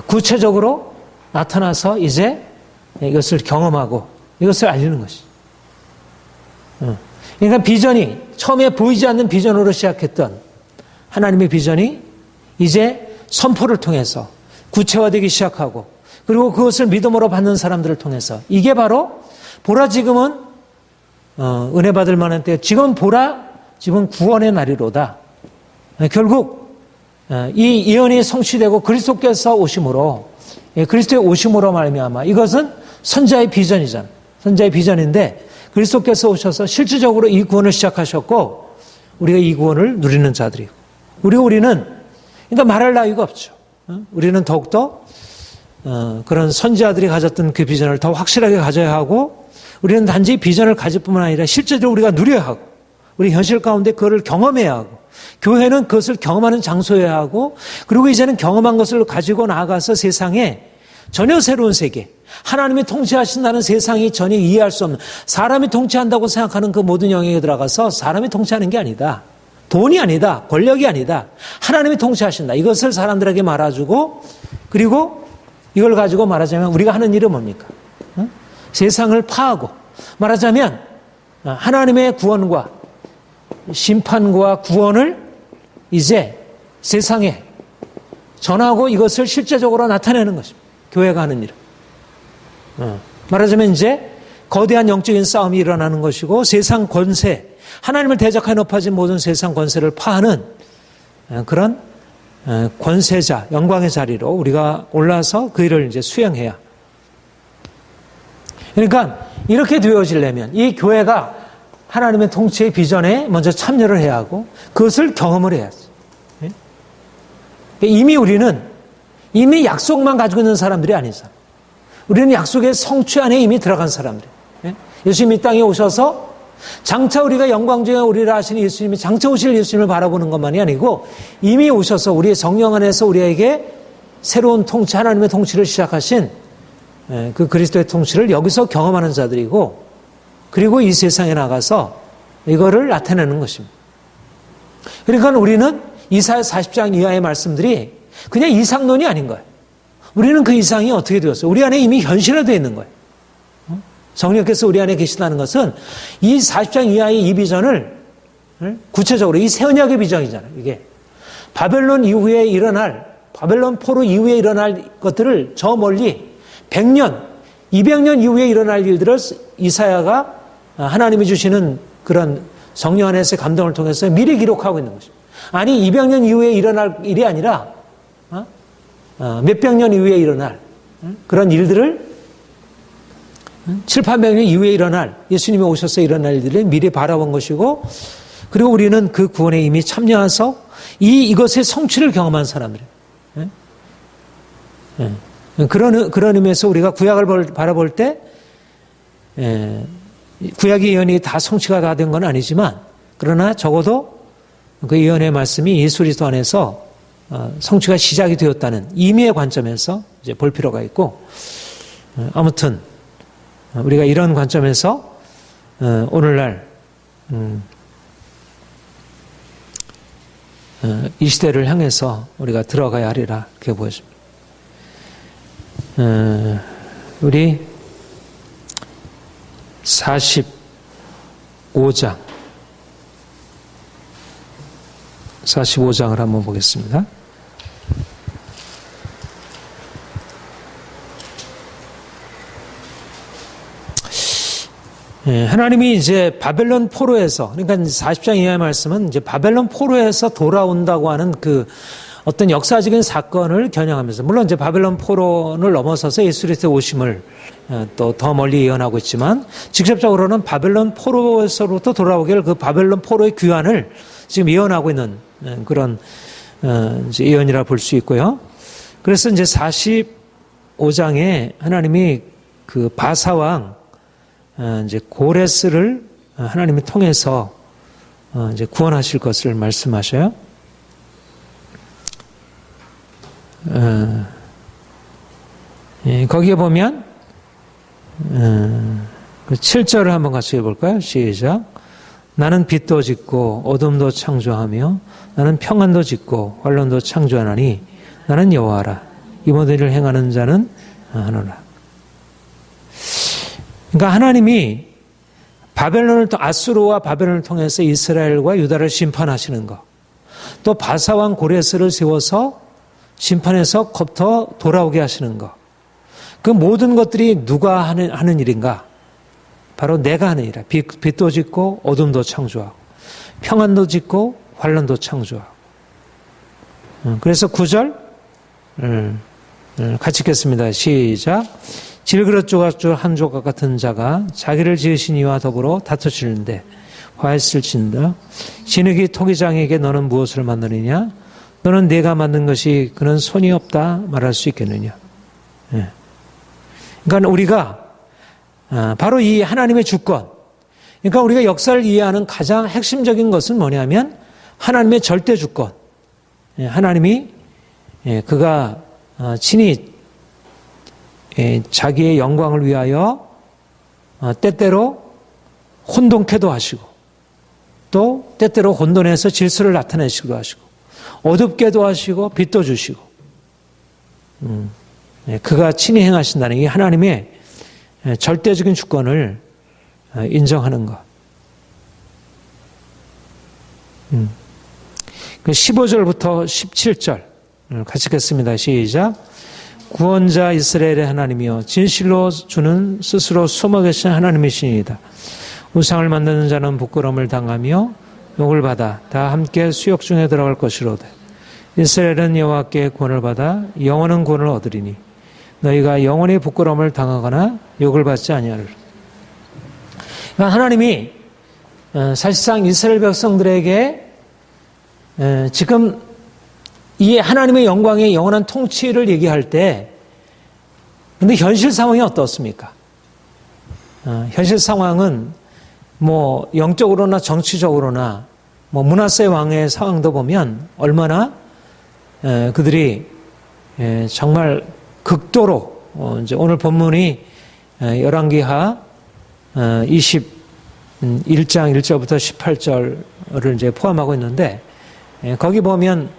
구체적으로 나타나서 이제 이것을 경험하고 이것을 알리는 것이죠. 그러니까 비전이 처음에 보이지 않는 비전으로 시작했던 하나님의 비전이 이제 선포를 통해서 구체화되기 시작하고 그리고 그것을 믿음으로 받는 사람들을 통해서 이게 바로 보라 지금은 은혜 받을 만한 때, 지금 보라 지금 구원의 날이로다. 결국 이 예언이 성취되고 그리스도께서 오심으로, 그리스도의 오심으로 말미암아, 이것은 선자의 비전이잖아요. 선자의 비전인데 그리스도께서 오셔서 실질적으로 이 구원을 시작하셨고 우리가 이 구원을 누리는 자들이고, 우리는 그러니까 말할 나위가 없죠. 우리는 더욱더 그런 선지자들이 가졌던 그 비전을 더 확실하게 가져야 하고, 우리는 단지 비전을 가질 뿐만 아니라 실제적으로 우리가 누려야 하고, 우리 현실 가운데 그것을 경험해야 하고, 교회는 그것을 경험하는 장소여야 하고, 그리고 이제는 경험한 것을 가지고 나아가서 세상에 전혀 새로운 세계, 하나님이 통치하신다는 세상이 전혀 이해할 수 없는, 사람이 통치한다고 생각하는 그 모든 영역에 들어가서 사람이 통치하는 게 아니다. 돈이 아니다. 권력이 아니다. 하나님이 통치하신다. 이것을 사람들에게 말아주고, 그리고 이걸 가지고 말하자면 우리가 하는 일은 뭡니까? 세상을 파하고, 말하자면 하나님의 구원과 심판과 구원을 이제 세상에 전하고 이것을 실제적으로 나타내는 것입니다. 교회가 하는 일은. 말하자면 이제 거대한 영적인 싸움이 일어나는 것이고, 세상 권세, 하나님을 대적하여 높아진 모든 세상 권세를 파하는 그런 권세자, 영광의 자리로 우리가 올라서 그 일을 이제 수행해야. 그러니까 이렇게 되어지려면 이 교회가 하나님의 통치의 비전에 먼저 참여를 해야 하고 그것을 경험을 해야지. 우리는 이미 약속만 가지고 있는 사람들이 아니잖아. 우리는 약속의 성취 안에 이미 들어간 사람들이에요. 예수님이 이 땅에 오셔서 장차 우리가 영광 중에 우리를 하시는 예수님이, 장차 오실 예수님을 바라보는 것만이 아니고 이미 오셔서 우리의 성령 안에서 우리에게 새로운 통치, 하나님의 통치를 시작하신 그 그리스도의 통치를 여기서 경험하는 자들이고, 그리고 이 세상에 나가서 이거를 나타내는 것입니다. 그러니까 우리는 이사야 40장 이하의 말씀들이 그냥 이상론이 아닌 거예요. 우리는 그 이상이 어떻게 되었어요? 우리 안에 이미 현실화되어 있는 거예요. 성령께서 우리 안에 계시다는 것은 이 40장 이하의 이 비전을 구체적으로, 이 새 언약의 비전이잖아요. 이게 바벨론 이후에 일어날, 바벨론 포로 이후에 일어날 것들을 저 멀리 100년, 200년 이후에 일어날 일들을 이사야가 하나님이 주시는 그런 성령 안에서의 감동을 통해서 미리 기록하고 있는 것입니다. 아니 200년 이후에 일어날 일이 아니라 몇백 년 이후에 일어날 그런 일들을 700~800년 이후에 일어날, 예수님이 오셔서 일어날 일들을 미리 바라본 것이고, 그리고 우리는 그 구원에 이미 참여해서 이것의 성취를 경험한 사람들이에요. 그런 의미에서 우리가 구약을 바라볼 때 구약의 예언이 다 성취가 다 된 건 아니지만, 그러나 적어도 그 예언의 말씀이 예수 그리스도 안에서 성취가 시작이 되었다는 의미의 관점에서 이제 볼 필요가 있고, 아무튼 우리가 이런 관점에서 오늘날 이 시대를 향해서 우리가 들어가야 하리라, 그렇게 보여집니다. 우리 45장을 한번 보겠습니다. 하나님이 이제 바벨론 포로에서, 그러니까 40장 이하의 말씀은 이제 바벨론 포로에서 돌아온다고 하는 그 어떤 역사적인 사건을 겨냥하면서, 물론 이제 바벨론 포로를 넘어서서 예수 그리스도의 오심을 또 더 멀리 예언하고 있지만, 직접적으로는 바벨론 포로에서부터 돌아오길, 그 바벨론 포로의 귀환을 지금 예언하고 있는 그런 이제 예언이라 볼 수 있고요. 그래서 이제 45장에 하나님이 그 바사왕 이제 고레스를 하나님이 통해서 이제 구원하실 것을 말씀하셔요. 거기에 보면 그 7절을 한번 같이 해볼까요? 시작. 나는 빛도 짓고 어둠도 창조하며 나는 평안도 짓고 환란도 창조하나니 나는 여호와라. 이 모든 일을 행하는 자는 하노라. 그러니까 하나님이 아수르와 바벨론을 통해서 이스라엘과 유다를 심판하시는 것, 또 바사왕 고레스를 세워서 심판에서부터 돌아오게 하시는 것, 그 모든 것들이 누가 하는 일인가? 바로 내가 하는 일이라. 빛도 짓고 어둠도 창조하고 평안도 짓고 환란도 창조하고. 그래서 9절 같이 읽겠습니다. 시작. 질그릇 조각줄 한 조각 같은 자가 자기를 지으신 이와 더불어 다투시는데 화해를 친다. 진흙이 토기장에게 너는 무엇을 만드느냐? 너는 내가 만든 것이 그는 손이 없다 말할 수 있겠느냐? 그러니까 우리가 바로 이 하나님의 주권, 그러니까 우리가 역사를 이해하는 가장 핵심적인 것은 뭐냐면 하나님의 절대 주권. 하나님이 그가 친히 자기의 영광을 위하여 때때로 혼돈케도 하시고 또 때때로 혼돈에서 질서를 나타내시기도 하시고 어둡게도 하시고 빛도 주시고 그가 친히 행하신다는 이 하나님의 절대적인 주권을 인정하는 것. 15절부터 17절 같이 읽겠습니다. 시작. 구원자 이스라엘의 하나님이여 진실로 주는 스스로 숨어 계신 하나님이시니이다. 우상을 만드는 자는 부끄러움을 당하며 욕을 받아 다 함께 수욕 중에 들어갈 것이로되 이스라엘은 여호와께 구원을 받아 영원한 구원을 얻으리니 너희가 영원히 부끄러움을 당하거나 욕을 받지 아니하리라. 그러니까 하나님이 사실상 이스라엘 백성들에게 지금 이 하나님의 영광의 영원한 통치를 얘기할 때 근데 현실 상황이 어떻습니까? 현실 상황은 뭐 영적으로나 정치적으로나 뭐 문하세 왕의 상황도 보면 얼마나 그들이 정말 극도로 이제 오늘 본문이 열왕기하 21장 1절부터 18절을 이제 포함하고 있는데 거기 보면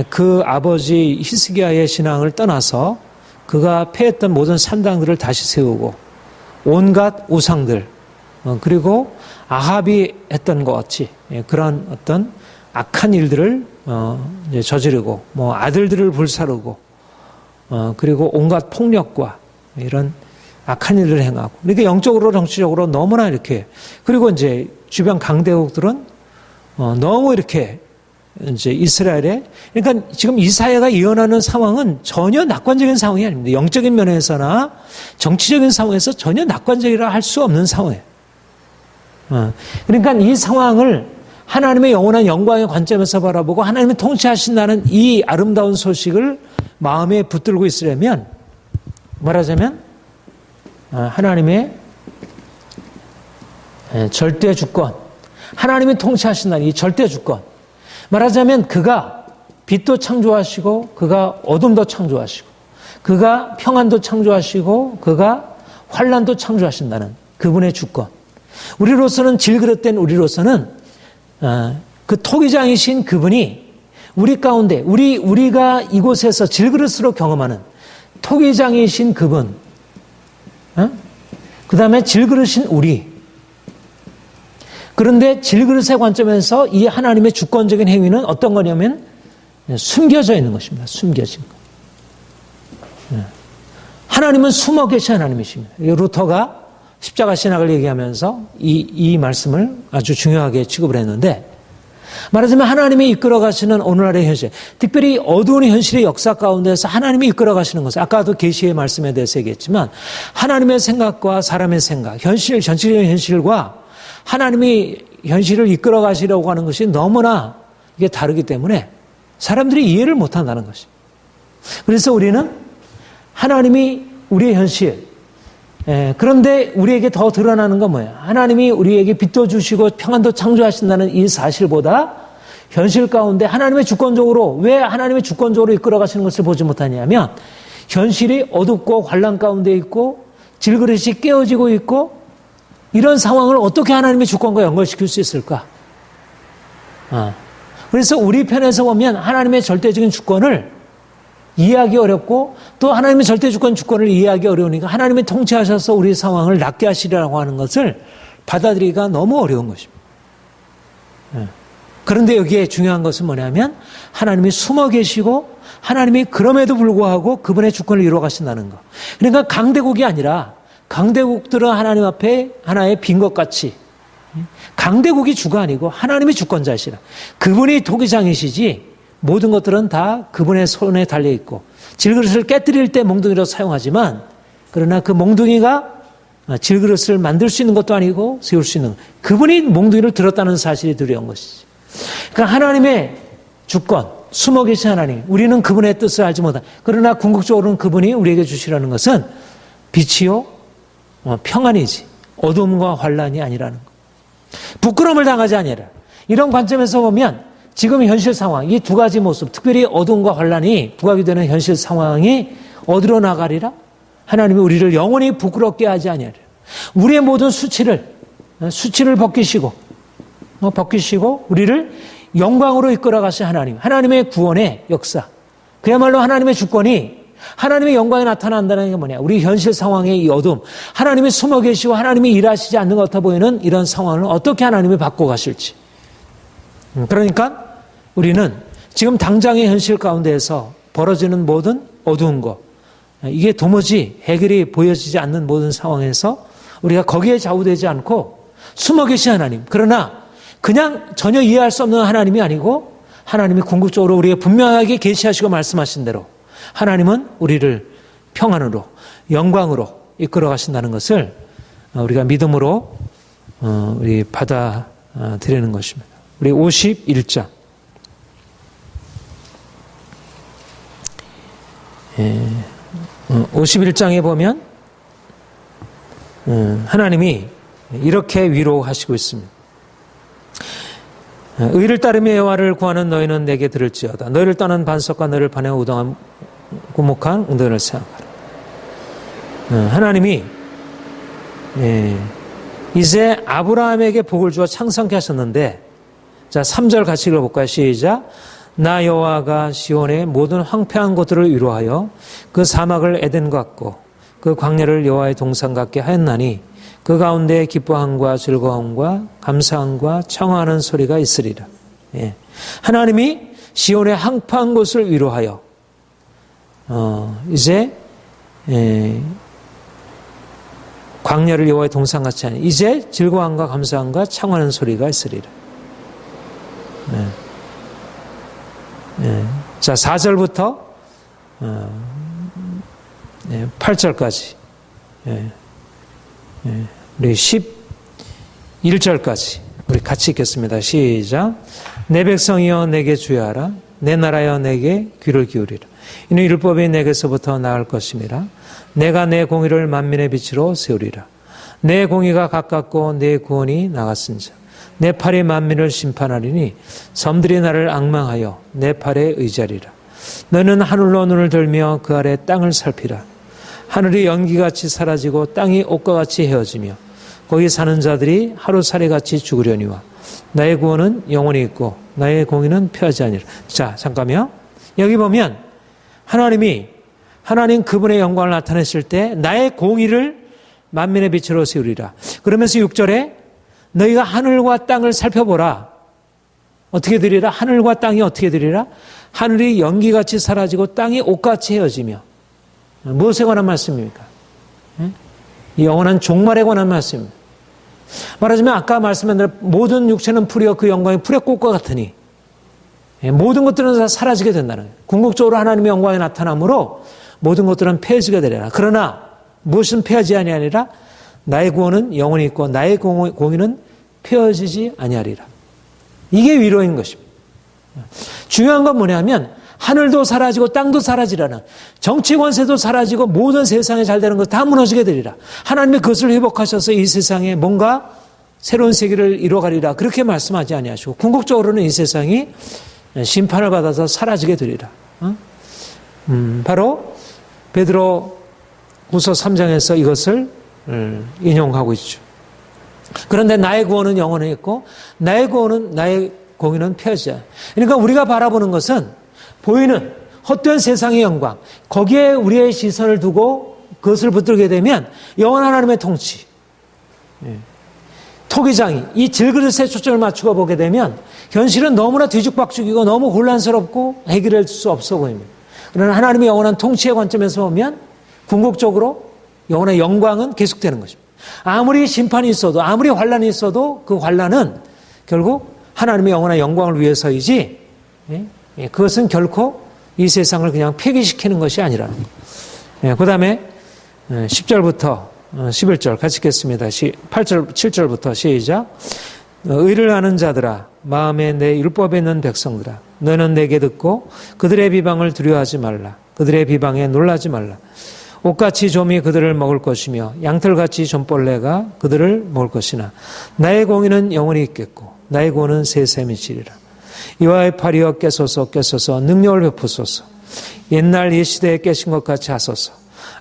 그 아버지 히스기야의 신앙을 떠나서 그가 폐했던 모든 산당들을 다시 세우고 온갖 우상들 그리고 아합이 했던 것 같이 그런 어떤 악한 일들을 이제 저지르고 뭐 아들들을 불사르고 그리고 온갖 폭력과 이런 악한 일을 행하고 그러니까 영적으로 정치적으로 너무나 이렇게 그리고 이제 주변 강대국들은 너무 이렇게 이제 이스라엘에 그러니까 지금 이사야가 예언하는 상황은 전혀 낙관적인 상황이 아닙니다. 영적인 면에서나 정치적인 상황에서 전혀 낙관적이라 할 수 없는 상황이에요. 그러니까 이 상황을 하나님의 영원한 영광의 관점에서 바라보고 하나님이 통치하신다는 이 아름다운 소식을 마음에 붙들고 있으려면 말하자면 하나님의 절대 주권, 하나님이 통치하신다는 이 절대 주권 말하자면 그가 빛도 창조하시고 그가 어둠도 창조하시고 그가 평안도 창조하시고 그가 환란도 창조하신다는 그분의 주권. 우리로서는 질그릇된 우리로서는 그 토기장이신 그분이 우리 가운데 우리가 이곳에서 질그릇으로 경험하는 토기장이신 그분 그 다음에 질그릇인 우리 그런데 질그릇의 관점에서 이 하나님의 주권적인 행위는 어떤 거냐면 숨겨져 있는 것입니다. 숨겨진 것. 하나님은 숨어 계신 하나님이십니다. 루터가 십자가 신학을 얘기하면서 이 말씀을 아주 중요하게 취급을 했는데 말하자면 하나님이 이끌어 가시는 오늘날의 현실, 특별히 어두운 현실의 역사 가운데서 하나님이 이끌어 가시는 것은 아까도 계시의 말씀에 대해서 얘기했지만 하나님의 생각과 사람의 생각, 전체적인 현실과 하나님이 현실을 이끌어 가시려고 하는 것이 너무나 이게 다르기 때문에 사람들이 이해를 못한다는 것입니다. 그래서 우리는 하나님이 우리의 현실, 그런데 우리에게 더 드러나는 건 뭐예요? 하나님이 우리에게 빛도 주시고 평안도 창조하신다는 이 사실보다 현실 가운데 하나님의 주권적으로 왜 하나님의 주권적으로 이끌어 가시는 것을 보지 못하냐면 현실이 어둡고 환란 가운데 있고 질그릇이 깨어지고 있고 이런 상황을 어떻게 하나님의 주권과 연결시킬 수 있을까? 그래서 우리 편에서 보면 하나님의 절대적인 주권을 이해하기 어렵고 또 하나님의 절대 주권을 이해하기 어려우니까 하나님이 통치하셔서 우리 상황을 낫게 하시려고 하는 것을 받아들이기가 너무 어려운 것입니다. 그런데 여기에 중요한 것은 뭐냐면 하나님이 숨어 계시고 하나님이 그럼에도 불구하고 그분의 주권을 이루어 가신다는 것. 그러니까 강대국이 아니라 강대국들은 하나님 앞에 하나의 빈 것 같이 강대국이 주가 아니고 하나님이 주권자시라. 그분이 토기장이시지 모든 것들은 다 그분의 손에 달려있고 질그릇을 깨뜨릴 때 몽둥이로 사용하지만 그러나 그 몽둥이가 질그릇을 만들 수 있는 것도 아니고 세울 수 있는 그분이 몽둥이를 들었다는 사실이 두려운 것이지. 그러니까 하나님의 주권, 숨어 계신 하나님, 우리는 그분의 뜻을 알지 못한다. 그러나 궁극적으로는 그분이 우리에게 주시라는 것은 빛이요 평안이지 어둠과 환란이 아니라는 것. 부끄러움을 당하지 아니하라. 이런 관점에서 보면 지금 현실 상황, 이 두 가지 모습, 특별히 어둠과 환란이 부각이 되는 현실 상황이 어디로 나가리라? 하나님이 우리를 영원히 부끄럽게 하지 아니하리라. 우리의 모든 수치를 벗기시고 우리를 영광으로 이끌어 가신 하나님, 하나님의 구원의 역사, 그야말로 하나님의 주권이 하나님의 영광이 나타난다는 게 뭐냐? 우리 현실 상황의 이 어둠, 하나님이 숨어 계시고 하나님이 일하시지 않는 것 같아 보이는 이런 상황을 어떻게 하나님이 바꿔 가실지. 그러니까 우리는 지금 당장의 현실 가운데에서 벌어지는 모든 어두운 것, 이게 도무지 해결이 보여지지 않는 모든 상황에서 우리가 거기에 좌우되지 않고 숨어 계신 하나님, 그러나 그냥 전혀 이해할 수 없는 하나님이 아니고 하나님이 궁극적으로 우리에게 분명하게 계시하시고 말씀하신 대로 하나님은 우리를 평안으로 영광으로 이끌어 가신다는 것을 우리가 믿음으로 우리 받아들이는 것입니다. 우리 51장 51장에 보면 하나님이 이렇게 위로하시고 있습니다. 의를 따르며 여호와를 구하는 너희는 내게 들을지어다. 너희를 떠난 반석과 너희를 반해 우동한 구목한 웅덩이를 생각하라. 하나님이 이제 아브라함에게 복을 주어 창성케 하셨는데, 자 3절 같이 읽어볼까요? 시작. 나 여호와가 시온의 모든 황폐한 곳들을 위로하여 그 사막을 에덴 같고 그 광야를 여호와의 동산 같게 하였나니 그 가운데 기뻐함과 즐거움과 감사함과 청하는 소리가 있으리라. 하나님이 시온의 황폐한 곳을 위로하여 이제 광야를 여호와의 동산같이 하니 이제 즐거움과 감사함과 청하는 소리가 있으리라. 자 4절부터 8절까지 우리 11절까지 우리 같이 읽겠습니다. 시작. 내 백성이여 내게 주의하라. 내 나라여 내게 귀를 기울이라. 이는 율법이 내게서부터 나을 것임이라. 내가 내 공의를 만민의 빛으로 세우리라. 내 공의가 가깝고 내 구원이 나갔은즉 내 팔이 만민을 심판하리니 섬들이 나를 앙망하여 내 팔에 의지하리라. 너는 하늘로 눈을 들며 그 아래 땅을 살피라. 하늘이 연기같이 사라지고 땅이 옷과 같이 헤어지며 거기 사는 자들이 하루살이같이 죽으려니와 나의 구원은 영원히 있고 나의 공의는 펴하지 아니라. 자 잠깐만요. 여기 보면 하나님 그분의 영광을 나타냈을 때 나의 공의를 만민의 빛으로 세우리라. 그러면서 6절에 너희가 하늘과 땅을 살펴보라. 어떻게 되리라? 하늘과 땅이 어떻게 되리라? 하늘이 연기같이 사라지고 땅이 옷같이 헤어지며. 무엇에 관한 말씀입니까? 이 영원한 종말에 관한 말씀입니다. 말하자면 아까 말씀한 대로 모든 육체는 풀이여 그 영광이 풀의 꽃과 같으니 모든 것들은 다 사라지게 된다는 거예요. 궁극적으로 하나님의 영광이 나타나므로 모든 것들은 폐해지게 되리라. 그러나 무엇은 폐하지 아니하리라? 나의 구원은 영원히 있고 나의 공의는 폐어지지 아니하리라. 이게 위로인 것입니다. 중요한 건 뭐냐면 하늘도 사라지고 땅도 사라지라는, 정치 권세도 사라지고 모든 세상에 잘 되는 것 다 무너지게 되리라. 하나님이 그것을 회복하셔서 이 세상에 뭔가 새로운 세계를 이뤄가리라. 그렇게 말씀하지 아니하시고 궁극적으로는 이 세상이 심판을 받아서 사라지게 되리라. 바로 베드로 후서 3장에서 이것을 인용하고 있죠. 그런데 나의 구원은 영원히 있고 나의 공의는 폐하지 않아. 그러니까 우리가 바라보는 것은 보이는 헛된 세상의 영광, 거기에 우리의 시선을 두고 그것을 붙들게 되면 영원한 하나님의 통치, 토기장이 이 질그릇에 초점을 맞추고 보게 되면 현실은 너무나 뒤죽박죽이고 너무 혼란스럽고 해결할 수 없어 보입니다. 그러나 하나님의 영원한 통치의 관점에서 보면 궁극적으로 영원한 영광은 계속되는 것입니다. 아무리 심판이 있어도 아무리 환란이 있어도 그 환란은 결국 하나님의 영원한 영광을 위해서이지 그것은 결코 이 세상을 그냥 폐기시키는 것이 아니라는 것. 그 다음에 10절부터 11절 같이 읽겠습니다. 8절, 7절부터 시작. 의를 아는 자들아 마음에 내 율법에 있는 백성들아 너는 내게 듣고 그들의 비방을 두려워하지 말라. 그들의 비방에 놀라지 말라. 옷같이 좀이 그들을 먹을 것이며 양털같이 좀벌레가 그들을 먹을 것이나 나의 공의는 영원히 있겠고 나의 구원은 세세 미치리라. 이와의 팔이여 깨소서 깨소서 능력을 베푸소서. 옛날 옛시대에 깨신 것 같이 하소서.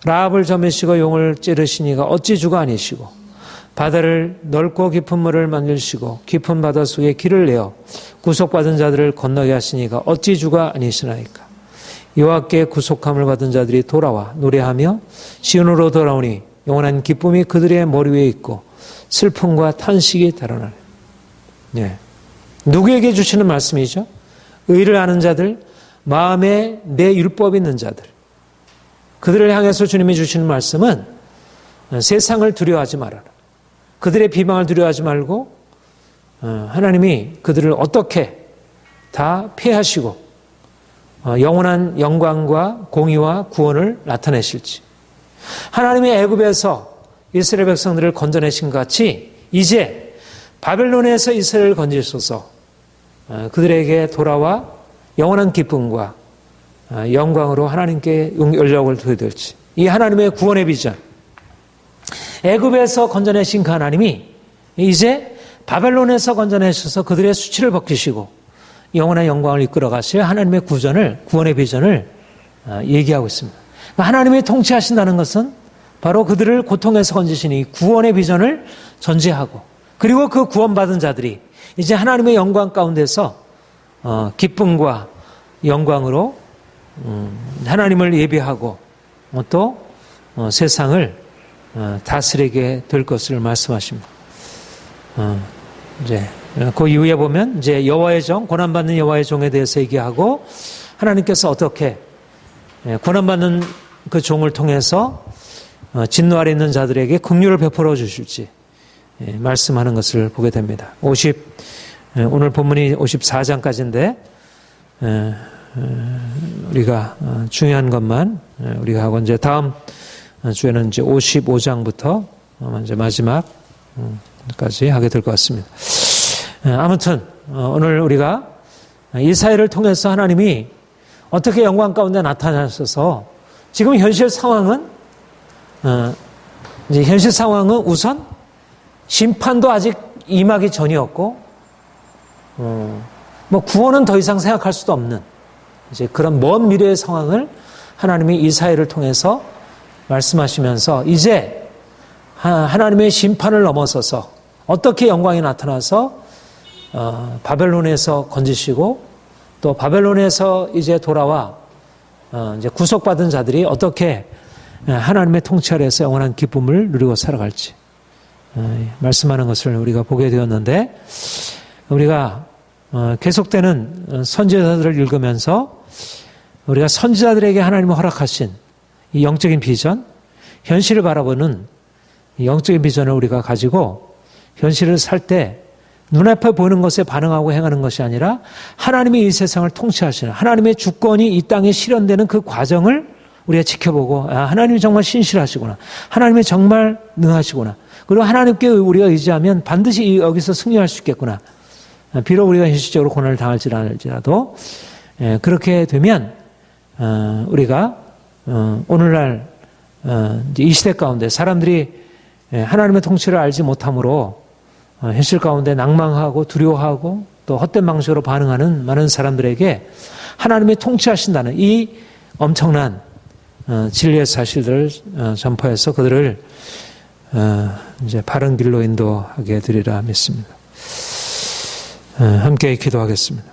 라합을 점이시고 용을 찌르시니가 어찌 주가 아니시고 바다를 넓고 깊은 물을 만들시고 깊은 바다 속에 길을 내어 구속받은 자들을 건너게 하시니가 어찌 주가 아니시나이까. 여호와께 구속함을 받은 자들이 돌아와 노래하며 시온으로 돌아오니 영원한 기쁨이 그들의 머리 위에 있고 슬픔과 탄식이 달아나네. 누구에게 주시는 말씀이죠? 의를 아는 자들, 마음에 내 율법이 있는 자들. 그들을 향해서 주님이 주시는 말씀은 세상을 두려워하지 말아라. 그들의 비방을 두려워하지 말고 하나님이 그들을 어떻게 다 폐하시고 영원한 영광과 공의와 구원을 나타내실지. 하나님이 애굽에서 이스라엘 백성들을 건져내신 것 같이 이제 바벨론에서 이스라엘을 건지소서. 그들에게 돌아와 영원한 기쁨과 영광으로 하나님께 연락을 드려야 될지. 이 하나님의 구원의 비전. 애굽에서 건져내신 그 하나님이 이제 바벨론에서 건져내셔서 그들의 수치를 벗기시고 영원한 영광을 이끌어 가실 하나님의 구원의 비전을 얘기하고 있습니다. 하나님이 통치하신다는 것은 바로 그들을 고통에서 건지시니 구원의 비전을 전제하고 그리고 그 구원받은 자들이 이제 하나님의 영광 가운데서 기쁨과 영광으로 하나님을 예배하고 또 세상을 다스리게 될 것을 말씀하십니다. 이제 그 이후에 보면 이제 여호와의 종, 고난받는 여호와의 종에 대해서 얘기하고 하나님께서 어떻게 고난받는 그 종을 통해서 진노 아래 있는 자들에게 긍휼을 베풀어 주실지 말씀하는 것을 보게 됩니다. 오늘 본문이 54장까지인데 우리가 중요한 것만 우리가 하고 이제 다음 주에는 이제 55장부터 이제 마지막까지 하게 될 것 같습니다. 아무튼 오늘 우리가 이사야를 통해서 하나님이 어떻게 영광 가운데 나타나셔서 지금 현실 상황은 우선 심판도 아직 임하기 전이었고 뭐 구원은 더 이상 생각할 수도 없는 이제 그런 먼 미래의 상황을 하나님이 이사야를 통해서 말씀하시면서 이제 하나님의 심판을 넘어서서 어떻게 영광이 나타나서 바벨론에서 건지시고 또 바벨론에서 이제 돌아와 이제 구속받은 자들이 어떻게 하나님의 통치 아래에서 영원한 기쁨을 누리고 살아갈지 말씀하는 것을 우리가 보게 되었는데 우리가 계속되는 선지자들을 읽으면서 우리가 선지자들에게 하나님이 허락하신 이 영적인 비전, 현실을 바라보는 이 영적인 비전을 우리가 가지고 현실을 살 때 눈앞에 보이는 것에 반응하고 행하는 것이 아니라 하나님이 이 세상을 통치하시는 하나님의 주권이 이 땅에 실현되는 그 과정을 우리가 지켜보고 하나님이 정말 신실하시구나. 하나님이 정말 능하시구나. 그리고 하나님께 우리가 의지하면 반드시 여기서 승리할 수 있겠구나. 비록 우리가 현실적으로 고난을 당할지라도 그렇게 되면 우리가 오늘날 이 시대 가운데 사람들이 하나님의 통치를 알지 못함으로 현실 가운데 낭망하고 두려워하고 또 헛된 방식으로 반응하는 많은 사람들에게 하나님이 통치하신다는 이 엄청난 진리의 사실들을 전파해서 그들을 이제 바른 길로 인도하게 되리라 믿습니다. 함께 기도하겠습니다.